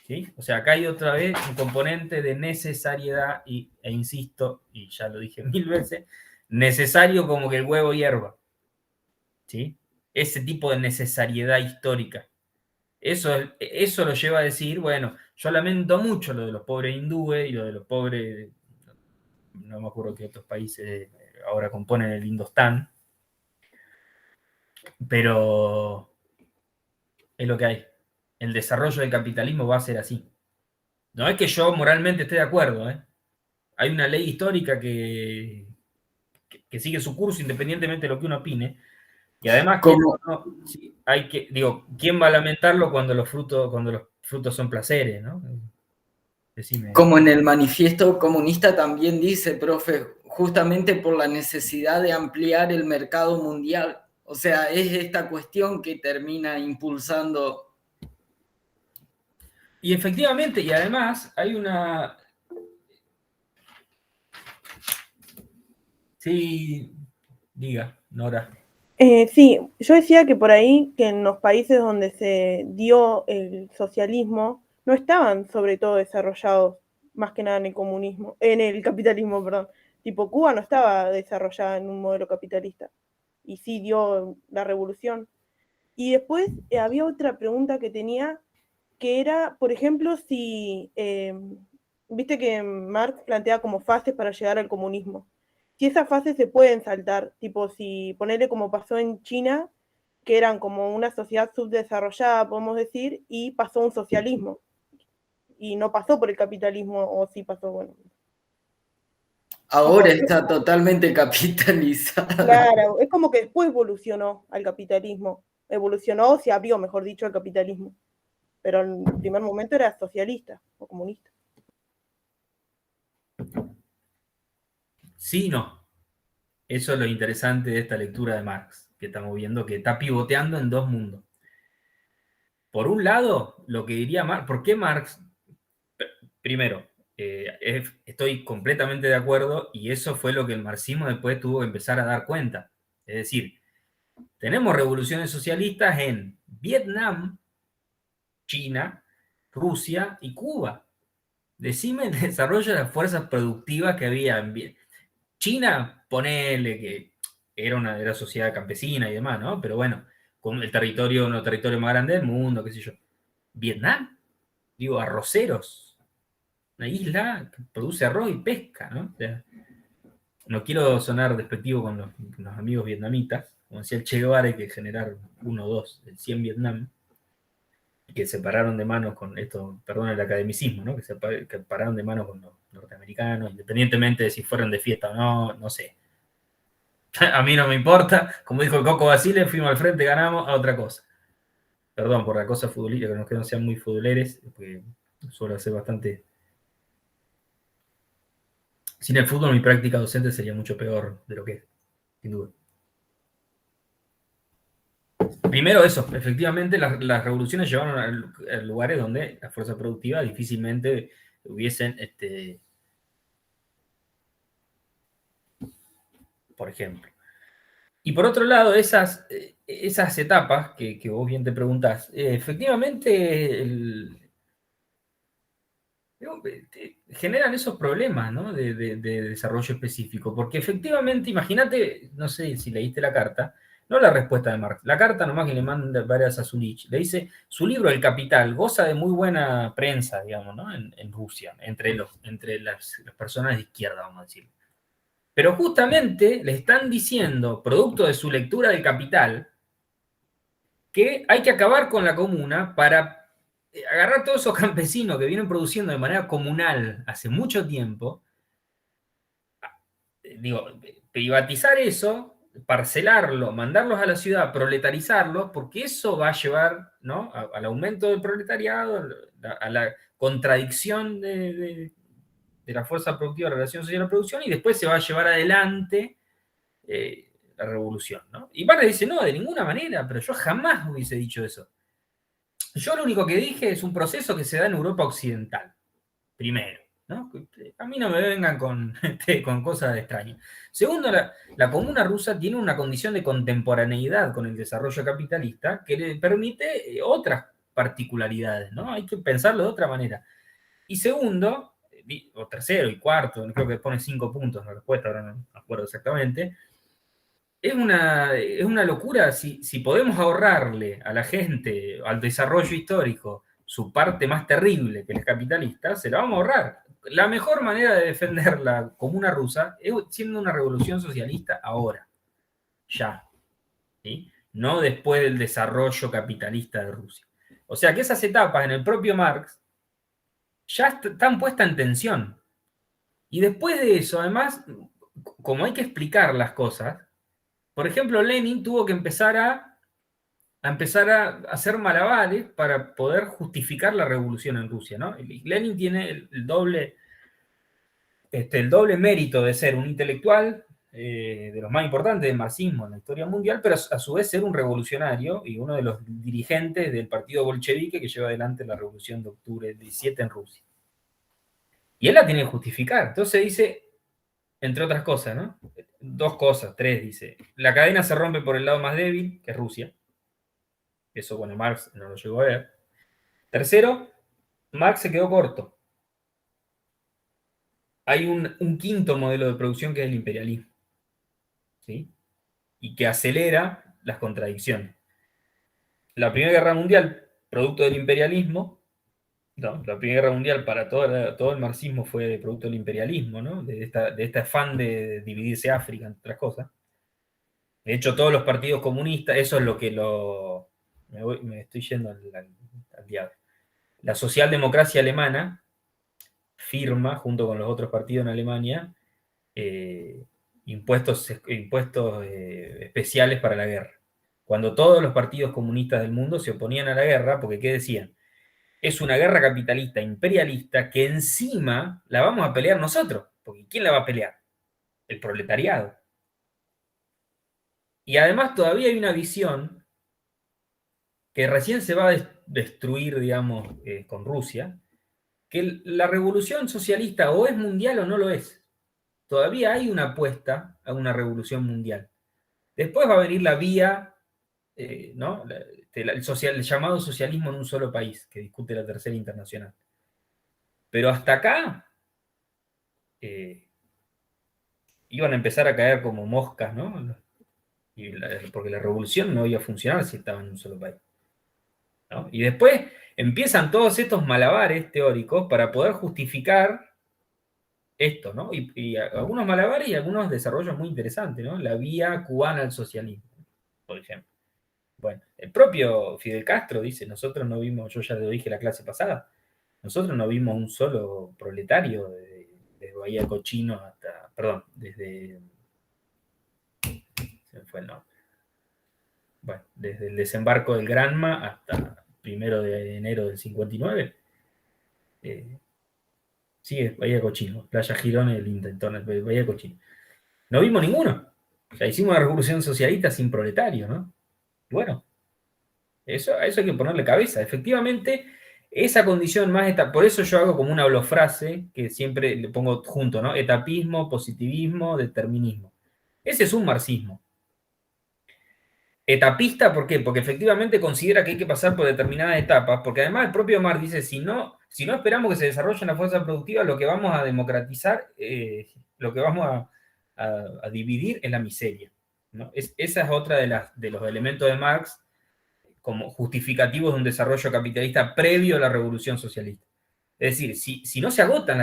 ¿Sí? O sea, acá hay otra vez un componente de necesariedad e insisto, y ya lo dije 1000 veces, necesario como que el huevo hierva. ¿Sí? Ese tipo de necesariedad histórica. Eso lo lleva a decir, bueno, yo lamento mucho lo de los pobres hindúes y lo de los pobres, no me acuerdo qué otros países ahora componen el Indostán, pero es lo que hay. El desarrollo del capitalismo va a ser así. No es que yo moralmente esté de acuerdo, ¿eh? Hay una ley histórica que sigue su curso independientemente de lo que uno opine. Y además, ¿quién va a lamentarlo cuando los frutos son placeres, ¿no? Decime. Como en el manifiesto comunista también dice, profe, justamente por la necesidad de ampliar el mercado mundial. O sea, es esta cuestión que termina impulsando. Y efectivamente, y además hay una... Sí, diga, Nora. Sí, yo decía que por ahí, que en los países donde se dio el socialismo, no estaban sobre todo desarrollados, más que nada en el capitalismo, perdón. Tipo, Cuba no estaba desarrollada en un modelo capitalista, y sí dio la revolución. Y después había otra pregunta que tenía, que era, por ejemplo, si, viste que Marx plantea como fases para llegar al comunismo. Si esas fases se pueden saltar, tipo si ponerle como pasó en China, que eran como una sociedad subdesarrollada, podemos decir, y pasó un socialismo. Y no pasó por el capitalismo, o sí pasó, bueno. Ahora está totalmente capitalizada. Claro, es como que después evolucionó al capitalismo. Evolucionó, se abrió, mejor dicho, al capitalismo. Pero en el primer momento era socialista o comunista. Sí, no. Eso es lo interesante de esta lectura de Marx, que estamos viendo que está pivoteando en dos mundos. Por un lado, lo que diría Marx, ¿por qué Marx? Primero, estoy completamente de acuerdo y eso fue lo que el marxismo después tuvo que empezar a dar cuenta. Es decir, tenemos revoluciones socialistas en Vietnam, China, Rusia y Cuba. Decime el desarrollo de las fuerzas productivas que había en China, ponele que era sociedad campesina y demás, ¿no? Pero bueno, con uno de los territorios más grandes del mundo, qué sé yo. Vietnam, digo, arroceros, una isla que produce arroz y pesca, ¿no? O sea, no quiero sonar despectivo con los amigos vietnamitas, como decía el Che Guevara, hay que generar 1 o 2, el 100 Vietnam, que se pararon de manos con esto, perdón el academicismo, ¿no? Que pararon de manos con los norteamericanos, independientemente de si fueron de fiesta o no, no sé. A mí no me importa, como dijo el Coco Basile, fuimos al frente, ganamos a otra cosa. Perdón por la cosa futbolística, que no sean muy futboleres, porque suelo hacer bastante... Sin el fútbol mi práctica docente sería mucho peor de lo que es, sin duda. Primero eso, efectivamente las revoluciones llevaron a lugares donde la fuerza productiva difícilmente hubiesen, por ejemplo. Y por otro lado, esas etapas que vos bien te preguntás, efectivamente generan esos problemas, ¿no? de desarrollo específico, porque efectivamente, imagínate, no sé si leíste la carta, no la respuesta de Marx, la carta nomás que le manda varias a Zulich, le dice, su libro El Capital goza de muy buena prensa, digamos, ¿no? en Rusia, entre las personas de izquierda, vamos a decir. Pero justamente le están diciendo, producto de su lectura del Capital, que hay que acabar con la comuna para agarrar todos esos campesinos que vienen produciendo de manera comunal hace mucho tiempo, privatizar eso, parcelarlo, mandarlos a la ciudad, proletarizarlos, porque eso va a llevar, ¿no? al aumento del proletariado, a la contradicción de la fuerza productiva, la relación social a la producción, y después se va a llevar adelante la revolución, ¿no? Y Barnes dice, no, de ninguna manera, pero yo jamás hubiese dicho eso. Yo lo único que dije es un proceso que se da en Europa Occidental, primero, ¿no? A mí no me vengan con, con cosas extrañas. Segundo, la comuna rusa tiene una condición de contemporaneidad con el desarrollo capitalista que le permite otras particularidades, ¿no? Hay que pensarlo de otra manera. Y segundo, o tercero y cuarto, creo que pone 5 puntos en la respuesta, ahora no me acuerdo exactamente, es una locura si podemos ahorrarle a la gente, al desarrollo histórico, su parte más terrible que es capitalista, se la vamos a ahorrar. La mejor manera de defender la comuna rusa es siendo una revolución socialista ahora, ya, ¿sí? No después del desarrollo capitalista de Rusia. O sea que esas etapas en el propio Marx ya están puestas en tensión. Y después de eso, además, como hay que explicar las cosas, por ejemplo, Lenin tuvo que empezar a hacer malabares para poder justificar la revolución en Rusia, ¿no? Lenin tiene el doble mérito de ser un intelectual de los más importantes del marxismo en la historia mundial, pero a su vez ser un revolucionario y uno de los dirigentes del partido bolchevique que lleva adelante la revolución de octubre del 17 en Rusia. Y él la tiene que justificar. Entonces dice, entre otras cosas, ¿no? 2 cosas, 3, dice. La cadena se rompe por el lado más débil, que es Rusia. Eso, bueno, Marx no lo llegó a ver. Tercero, Marx se quedó corto. Hay un quinto modelo de producción que es el imperialismo, ¿sí? Y que acelera las contradicciones. La Primera Guerra Mundial, producto del imperialismo, no, la Primera Guerra Mundial para todo el marxismo fue producto del imperialismo, ¿no? De este afán de dividirse África, entre otras cosas. De hecho, todos los partidos comunistas, eso es lo que me estoy yendo al diablo. La socialdemocracia alemana firma, junto con los otros partidos en Alemania, impuestos especiales para la guerra. Cuando todos los partidos comunistas del mundo se oponían a la guerra, porque ¿qué decían? Es una guerra capitalista, imperialista, que encima la vamos a pelear nosotros, porque ¿quién la va a pelear? El proletariado. Y además todavía hay una visión que recién se va a destruir, digamos, con Rusia, que la revolución socialista o es mundial o no lo es. Todavía hay una apuesta a una revolución mundial. Después va a venir la vía, ¿no? El llamado socialismo en un solo país, que discute la Tercera Internacional. Pero hasta acá iban a empezar a caer como moscas, ¿no? Porque la revolución no iba a funcionar si estaba en un solo país, ¿no? Y después empiezan todos estos malabares teóricos para poder justificar esto, ¿no? Y algunos malabares y algunos desarrollos muy interesantes, ¿no? La vía cubana al socialismo, por ejemplo. Bueno, el propio Fidel Castro dice, nosotros no vimos, yo ya lo dije la clase pasada, nosotros no vimos un solo proletario desde Bahía Cochino hasta, perdón, desde, se me fue el nombre. Bueno, desde el desembarco del Granma hasta 1 de enero del 59. Sí, es Bahía Cochino, Playa Girón, el intentón, Bahía Cochino. No vimos ninguno. O sea, hicimos una revolución socialista sin proletarios, ¿no? Y bueno, eso hay que ponerle cabeza. Efectivamente, esa condición más, por eso yo hago como una holofrase que siempre le pongo junto, ¿no? Etapismo, positivismo, determinismo. Ese es un marxismo. Etapista, ¿por qué? Porque efectivamente considera que hay que pasar por determinadas etapas, porque además el propio Marx dice, si no esperamos que se desarrolle la fuerza productiva, lo que vamos a democratizar, lo que vamos a dividir es la miseria, ¿no? Esa es otra de los elementos de Marx como justificativos de un desarrollo capitalista previo a la revolución socialista. Es decir, si no se agotan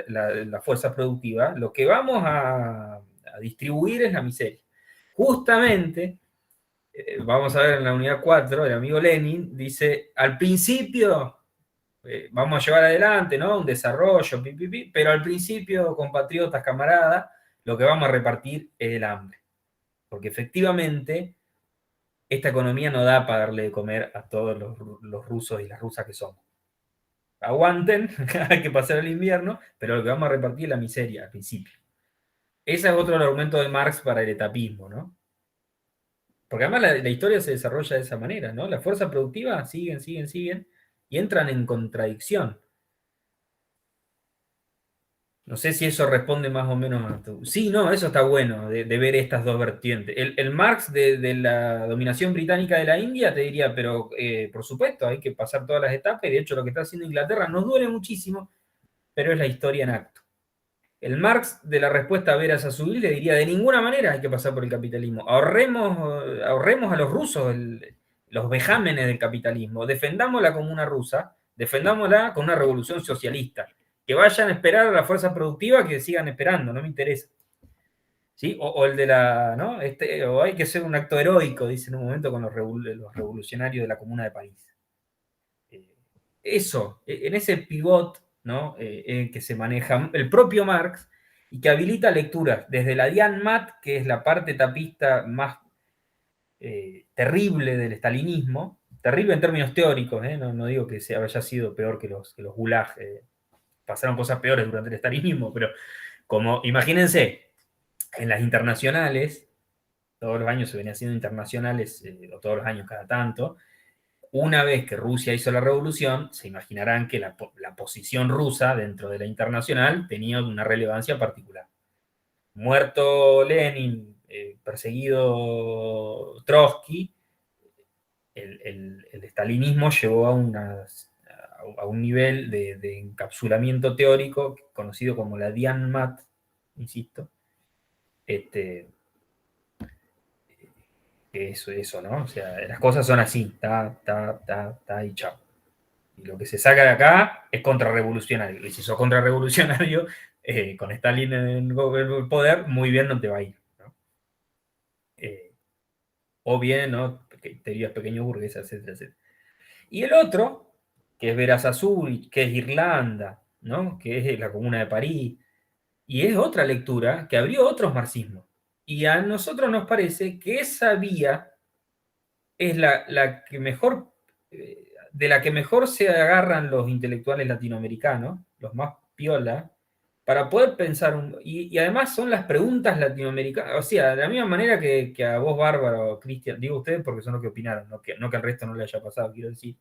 la fuerza productiva, lo que vamos a distribuir es la miseria. Justamente, vamos a ver en la unidad 4, el amigo Lenin dice, al principio vamos a llevar adelante, ¿no? Un desarrollo, pero al principio, compatriotas, camaradas, lo que vamos a repartir es el hambre. Porque efectivamente, esta economía no da para darle de comer a todos los rusos y las rusas que somos. Aguanten, hay que pasar el invierno, pero lo que vamos a repartir es la miseria al principio. Ese es otro argumento de Marx para el etapismo, ¿no? Porque además la historia se desarrolla de esa manera, ¿no? Las fuerzas productivas siguen, y entran en contradicción. No sé si eso responde más o menos a tu... Sí, no, eso está bueno, de ver estas dos vertientes. El Marx de la dominación británica de la India te diría, pero por supuesto, hay que pasar todas las etapas, y de hecho lo que está haciendo Inglaterra nos duele muchísimo, pero es la historia en acto. El Marx de la respuesta a Vera Sassouline le diría, de ninguna manera hay que pasar por el capitalismo. Ahorremos a los rusos los vejámenes del capitalismo. Defendamos la comuna rusa, defendámosla con una revolución socialista. Que vayan a esperar a la fuerza productiva, que sigan esperando, no me interesa. ¿Sí? O el de la, ¿no? O hay que hacer un acto heroico, dice en un momento con los revolucionarios de la Comuna de París. Eso, en ese pivot, ¿no? Que se maneja el propio Marx y que habilita lecturas desde la Diane Matt, que es la parte tapista más terrible del stalinismo, terrible en términos teóricos, no digo que haya sido peor que los gulag, pasaron cosas peores durante el stalinismo, pero como, imagínense, en las internacionales, todos los años se venía haciendo internacionales, o todos los años cada tanto, una vez que Rusia hizo la revolución, se imaginarán que la posición rusa dentro de la internacional tenía una relevancia particular. Muerto Lenin, perseguido Trotsky, el stalinismo llegó a un nivel de encapsulamiento teórico conocido como la Diane Matt, insisto, que eso, ¿no? O sea, las cosas son así, y chao. Y lo que se saca de acá es contrarrevolucionario. Y si sos contrarrevolucionario, con Stalin en el poder, muy bien no te va a ir, ¿no? O bien, ¿no? Teorías pequeño burguesas, etcétera, etcétera. Y el otro, que es Vera Sassouline, que es Irlanda, ¿no? Que es la Comuna de París, y es otra lectura que abrió otros marxismos. Y a nosotros nos parece que esa vía es la que mejor, de la que mejor se agarran los intelectuales latinoamericanos, los más piola, para poder pensar, y además son las preguntas latinoamericanas, o sea, de la misma manera que a vos, Bárbara, o Cristian, digo ustedes porque son los que opinaron, no que al resto no le haya pasado, quiero decir,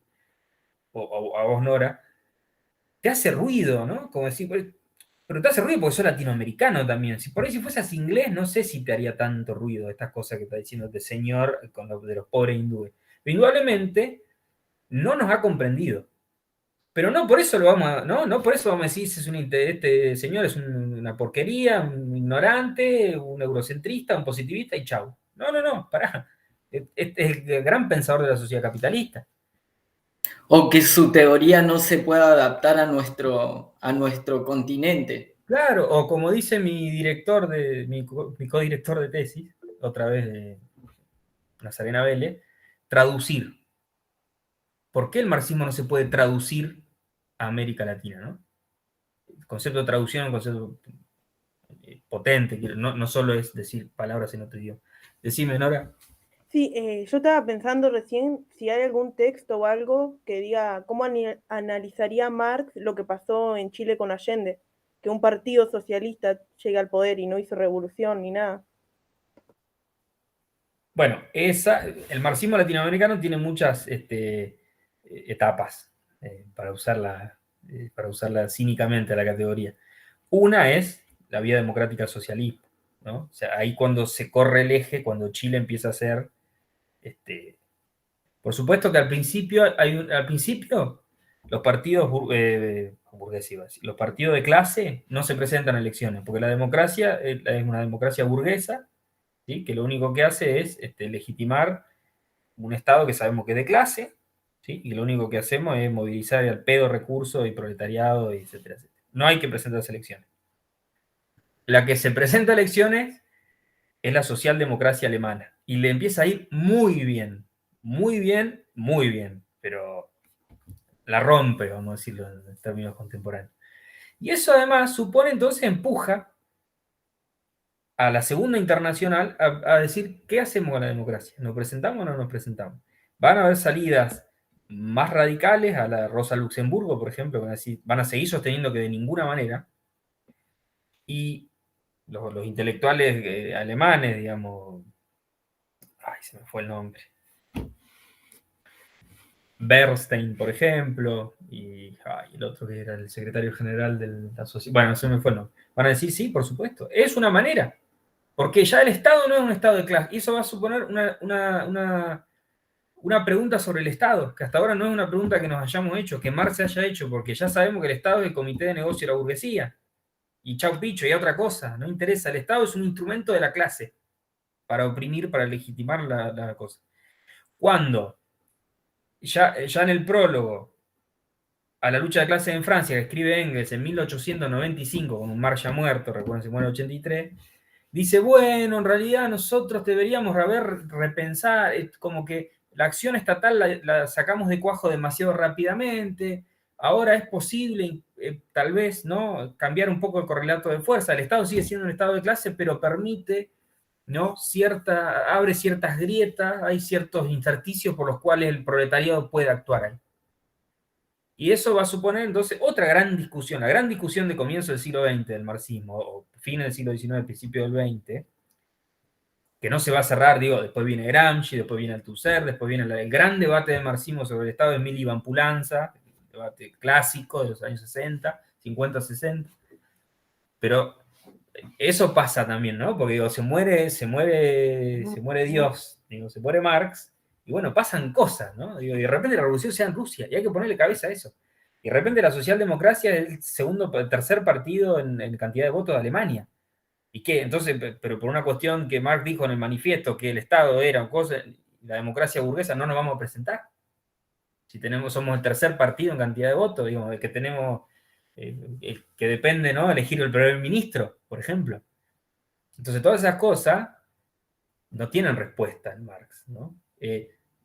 o a vos, Nora, te hace ruido, ¿no? Como decir, pero te hace ruido porque sos latinoamericano también. Si por ahí si fueses inglés, no sé si te haría tanto ruido estas cosas que está diciendo este señor con de los pobres hindúes. Pero indudablemente no nos ha comprendido. Pero no por eso lo vamos a, no por eso vamos a decir este señor es una porquería, un ignorante, un eurocentrista, un positivista y chau. No, pará. Este es el gran pensador de la sociedad capitalista. O que su teoría no se pueda adaptar a nuestro continente. Claro, o como dice mi codirector de tesis, otra vez de Nazarena Vélez, traducir. ¿Por qué el marxismo no se puede traducir a América Latina, ¿no? El concepto de traducción es un concepto potente, no solo es decir palabras en otro idioma. Decime, Nora. Sí, yo estaba pensando recién si hay algún texto o algo que diga cómo analizaría Marx lo que pasó en Chile con Allende, que un partido socialista llegue al poder y no hizo revolución ni nada. Bueno, el marxismo latinoamericano tiene muchas etapas, para usarla cínicamente a la categoría. Una es la vía democrática al socialismo, ¿no? O sea, ahí cuando se corre el eje, cuando Chile empieza a ser, por supuesto que al principio los partidos burgueses, los partidos de clase no se presentan a elecciones, porque la democracia es una democracia burguesa, ¿sí? Que lo único que hace es legitimar un Estado que sabemos que es de clase, ¿sí? Y lo único que hacemos es movilizar al pedo recursos y proletariado, y etcétera, etcétera. No hay que presentarse elecciones. La que se presenta a elecciones es la socialdemocracia alemana. Y le empieza a ir muy bien. Muy bien, muy bien. Pero la rompe, vamos a decirlo en términos contemporáneos. Y eso además supone, entonces, empuja a la segunda internacional a decir, ¿qué hacemos con la democracia? ¿Nos presentamos o no nos presentamos? Van a haber salidas más radicales, a la Rosa Luxemburgo, por ejemplo, van a seguir sosteniendo que de ninguna manera. Y los intelectuales alemanes, digamos, Ay, se me fue el nombre. Bernstein, por ejemplo, y el otro que era el secretario general de la sociedad. Bueno, se me fue el nombre. Van a decir, sí, por supuesto. Es una manera. Porque ya el Estado no es un Estado de clase. Y eso va a suponer una pregunta sobre el Estado, que hasta ahora no es una pregunta que nos hayamos hecho, que Marx se haya hecho, porque ya sabemos que el Estado es el comité de negocio de la burguesía. Y chau picho, y otra cosa, no interesa. El Estado es un instrumento de la clase para oprimir, para legitimar la cosa. Cuando, ya en el prólogo a la lucha de clases en Francia, que escribe Engels en 1895, con un Marx ya muerto, recuerden, se muere en 83, dice, bueno, en realidad nosotros deberíamos repensar, como que la acción estatal la sacamos de cuajo demasiado rápidamente, ahora es posible, tal vez, ¿no?, cambiar un poco el correlato de fuerza. El Estado sigue siendo un Estado de clase, pero permite, ¿no?, abre ciertas grietas, hay ciertos intersticios por los cuales el proletariado puede actuar ahí. Y eso va a suponer entonces otra gran discusión, la gran discusión de comienzo del siglo XX del marxismo, o fines del siglo XIX, principio del XX, que no se va a cerrar, digo, después viene Gramsci, después viene Althusser, después viene el gran debate del marxismo sobre el Estado de Emilio Iván Pulanza, debate clásico de los años 60, 50, 60, pero eso pasa también, ¿no? Porque digo, se muere Dios, digo, se muere Marx, y bueno, pasan cosas, ¿no? Digo, y de repente la revolución se da en Rusia, y hay que ponerle cabeza a eso. Y de repente la socialdemocracia es el tercer partido en cantidad de votos de Alemania. ¿Y qué? Entonces, pero por una cuestión que Marx dijo en el manifiesto, que el Estado era una cosa, la democracia burguesa, no nos vamos a presentar. Si somos el tercer partido en cantidad de votos, digamos, el que tenemos, el que depende, ¿no?, elegir el primer ministro, por ejemplo. Entonces, todas esas cosas no tienen respuesta en Marx, ¿no?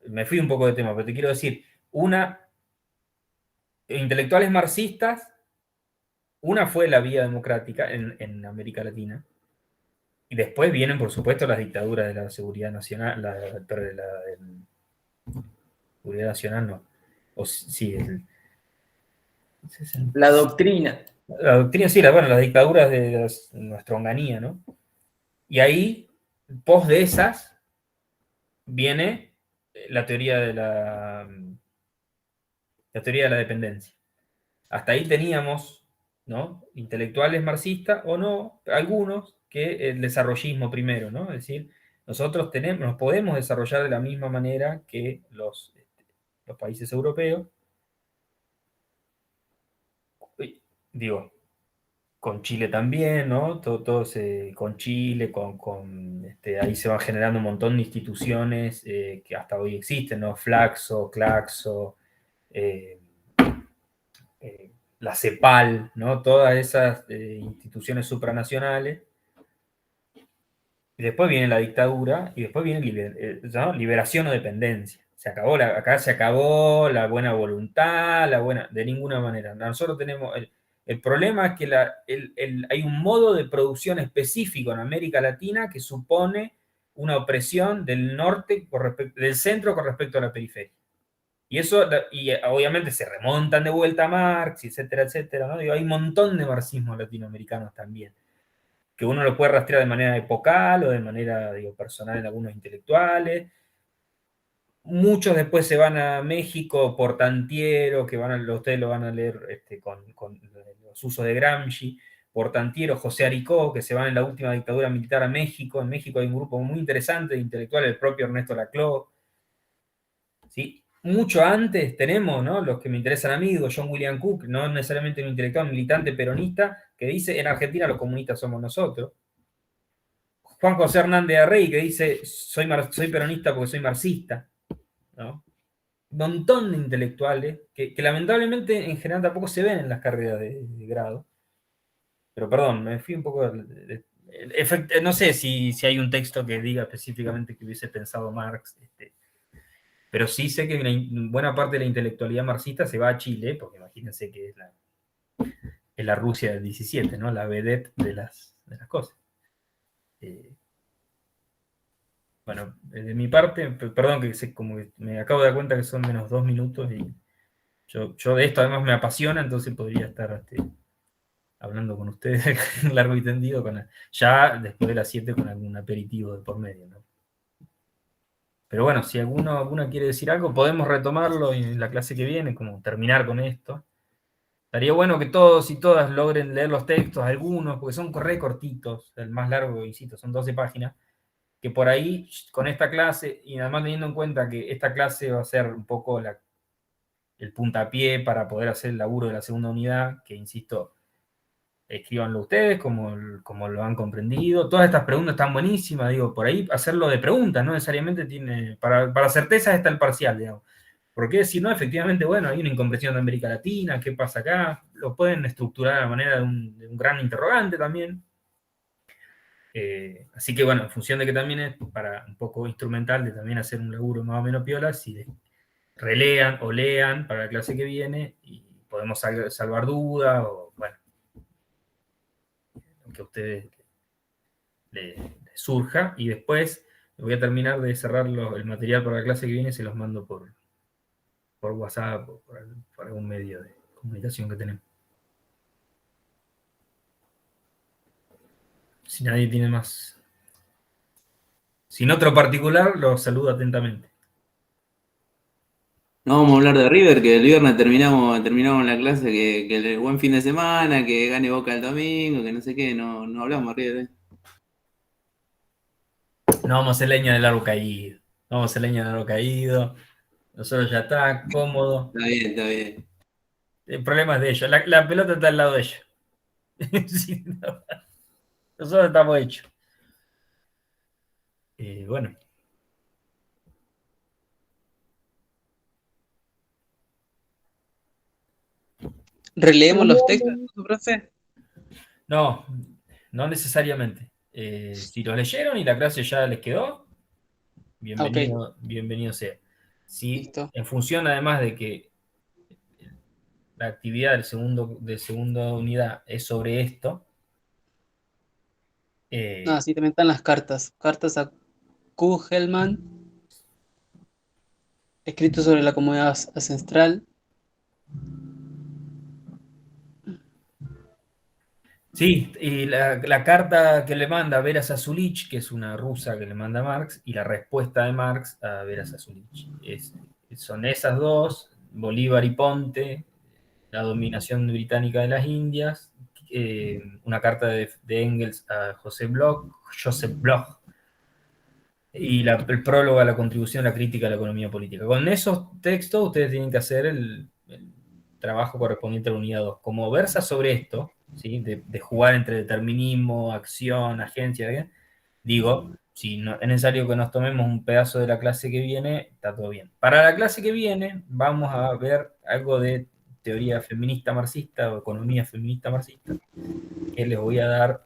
Me fui un poco de tema, pero te quiero decir, intelectuales marxistas, una fue la vía democrática en América Latina, y después vienen, por supuesto, las dictaduras de la seguridad nacional, seguridad nacional no, o sí, La doctrina. La doctrina, sí, las dictaduras de nuestra Onganía, ¿no? Y ahí, pos de esas, viene la teoría de la dependencia. Hasta ahí teníamos, ¿no?, intelectuales marxistas, o no, algunos, que el desarrollismo primero, ¿no? Es decir, nosotros nos podemos desarrollar de la misma manera que los países europeos, digo, con Chile también, ¿no? Con Chile, ahí se van generando un montón de instituciones que hasta hoy existen, ¿no? Flaxo, Claxo, la CEPAL, ¿no? Todas esas instituciones supranacionales. Y después viene la dictadura, y después viene ¿no?, liberación o dependencia. Acá se acabó la buena voluntad, de ninguna manera. Nosotros tenemos... El problema es que hay un modo de producción específico en América Latina que supone una opresión del norte, del centro con respecto a la periferia. Y eso, obviamente se remontan de vuelta a Marx, etcétera, etcétera, ¿no? Hay un montón de marxismos latinoamericanos también, que uno lo puede rastrear de manera epocal o de manera, personal en algunos intelectuales. Muchos después se van a México, Portantiero, que ustedes lo van a leer con los usos de Gramsci, Portantiero, José Aricó, que se van en la última dictadura militar a México. En México hay un grupo muy interesante de intelectuales, el propio Ernesto Laclau. ¿Sí? Mucho antes tenemos, ¿no?, los que me interesan a mí, John William Cook, no necesariamente un intelectual militante peronista, que dice, en Argentina los comunistas somos nosotros. Juan José Hernández Arrey, que dice, soy peronista porque soy marxista, ¿no? Un montón de intelectuales que lamentablemente en general tampoco se ven en las carreras de grado. Pero perdón, me fui un poco... no sé si hay un texto que diga específicamente que hubiese pensado Marx, pero sí sé que buena parte de la intelectualidad marxista se va a Chile, porque imagínense que es la Rusia del 17, ¿no?, la vedette de las cosas. Bueno, de mi parte, perdón que como que me acabo de dar cuenta que son menos 2 minutos y yo de esto además me apasiona, entonces podría estar hablando con ustedes largo y tendido, ya después de las 7 con algún aperitivo de por medio, ¿no? Pero bueno, si alguna quiere decir algo, podemos retomarlo en la clase que viene, como terminar con esto. Estaría bueno que todos y todas logren leer los textos, algunos, porque son re cortitos, el más largo, insisto, son 12 páginas, que por ahí, con esta clase, y además teniendo en cuenta que esta clase va a ser un poco el puntapié para poder hacer el laburo de la segunda unidad, que insisto, escríbanlo ustedes como lo han comprendido. Todas estas preguntas están buenísimas, digo, por ahí hacerlo de preguntas, no necesariamente tiene, para certezas está el parcial, digamos. Porque si no, efectivamente, bueno, hay una incomprensión de América Latina, ¿qué pasa acá? Lo pueden estructurar a la manera de un gran interrogante también. Así que bueno, en función de que también es para un poco instrumental de también hacer un laburo más o menos piola, si relean o lean para la clase que viene y podemos salvar dudas o bueno, que a ustedes les surja, y después voy a terminar de cerrar el material para la clase que viene, se los mando por WhatsApp o por algún medio de comunicación que tenemos. Si nadie tiene más. Sin otro particular, los saludo atentamente. No vamos a hablar de River, que el viernes terminamos la clase, que el buen fin de semana, que gane Boca el domingo, que no sé qué, no hablamos de River. No vamos a hacer leña del árbol caído. No vamos a hacer leña del árbol caído. Nosotros ya está cómodo. Está bien, está bien. El problema es de ellos. La pelota está al lado de ellos. Sí, no. Nosotros estamos hechos. Bueno. ¿Releemos los textos, profe? No necesariamente. Si los leyeron y la clase ya les quedó, bienvenido sea. Si Listo. en función además de que la actividad de segunda unidad es sobre esto. Sí, también están las cartas. Cartas a Kugelman, escrito sobre la comunidad ancestral. Sí, y la carta que le manda Vera Sasulich, que es una rusa que le manda a Marx, y la respuesta de Marx a Vera Sasulich. Son esas dos, Bolívar y Ponte, la dominación británica de las Indias, una carta de Engels a Joseph Bloch, y el prólogo a la contribución a la crítica a la economía política. Con esos textos ustedes tienen que hacer el trabajo correspondiente a la unidad 2. Como versa sobre esto, ¿sí? de jugar entre determinismo, acción, agencia, ¿bien? Digo, si no, es necesario que nos tomemos un pedazo de la clase que viene, está todo bien. Para la clase que viene vamos a ver algo de teoría feminista marxista o economía feminista marxista, que les voy a dar,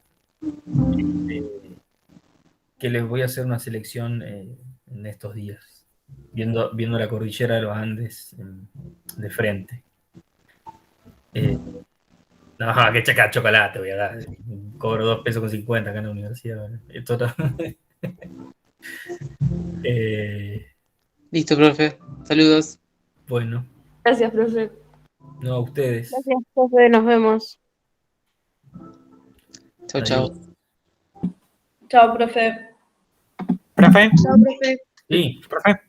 que les voy a hacer una selección en estos días, viendo la cordillera de los Andes de frente. No, que chaca chocolate voy a dar. Cobro 2 pesos con 50 acá en la universidad. Esto Listo, profe. Saludos. bueno, Gracias, profe. no a ustedes. Gracias, profe, nos vemos. Chau, Adiós. chau. Chao, profe. Profe, Chao, profe. Sí, profe,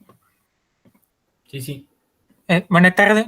sí. buenas tardes.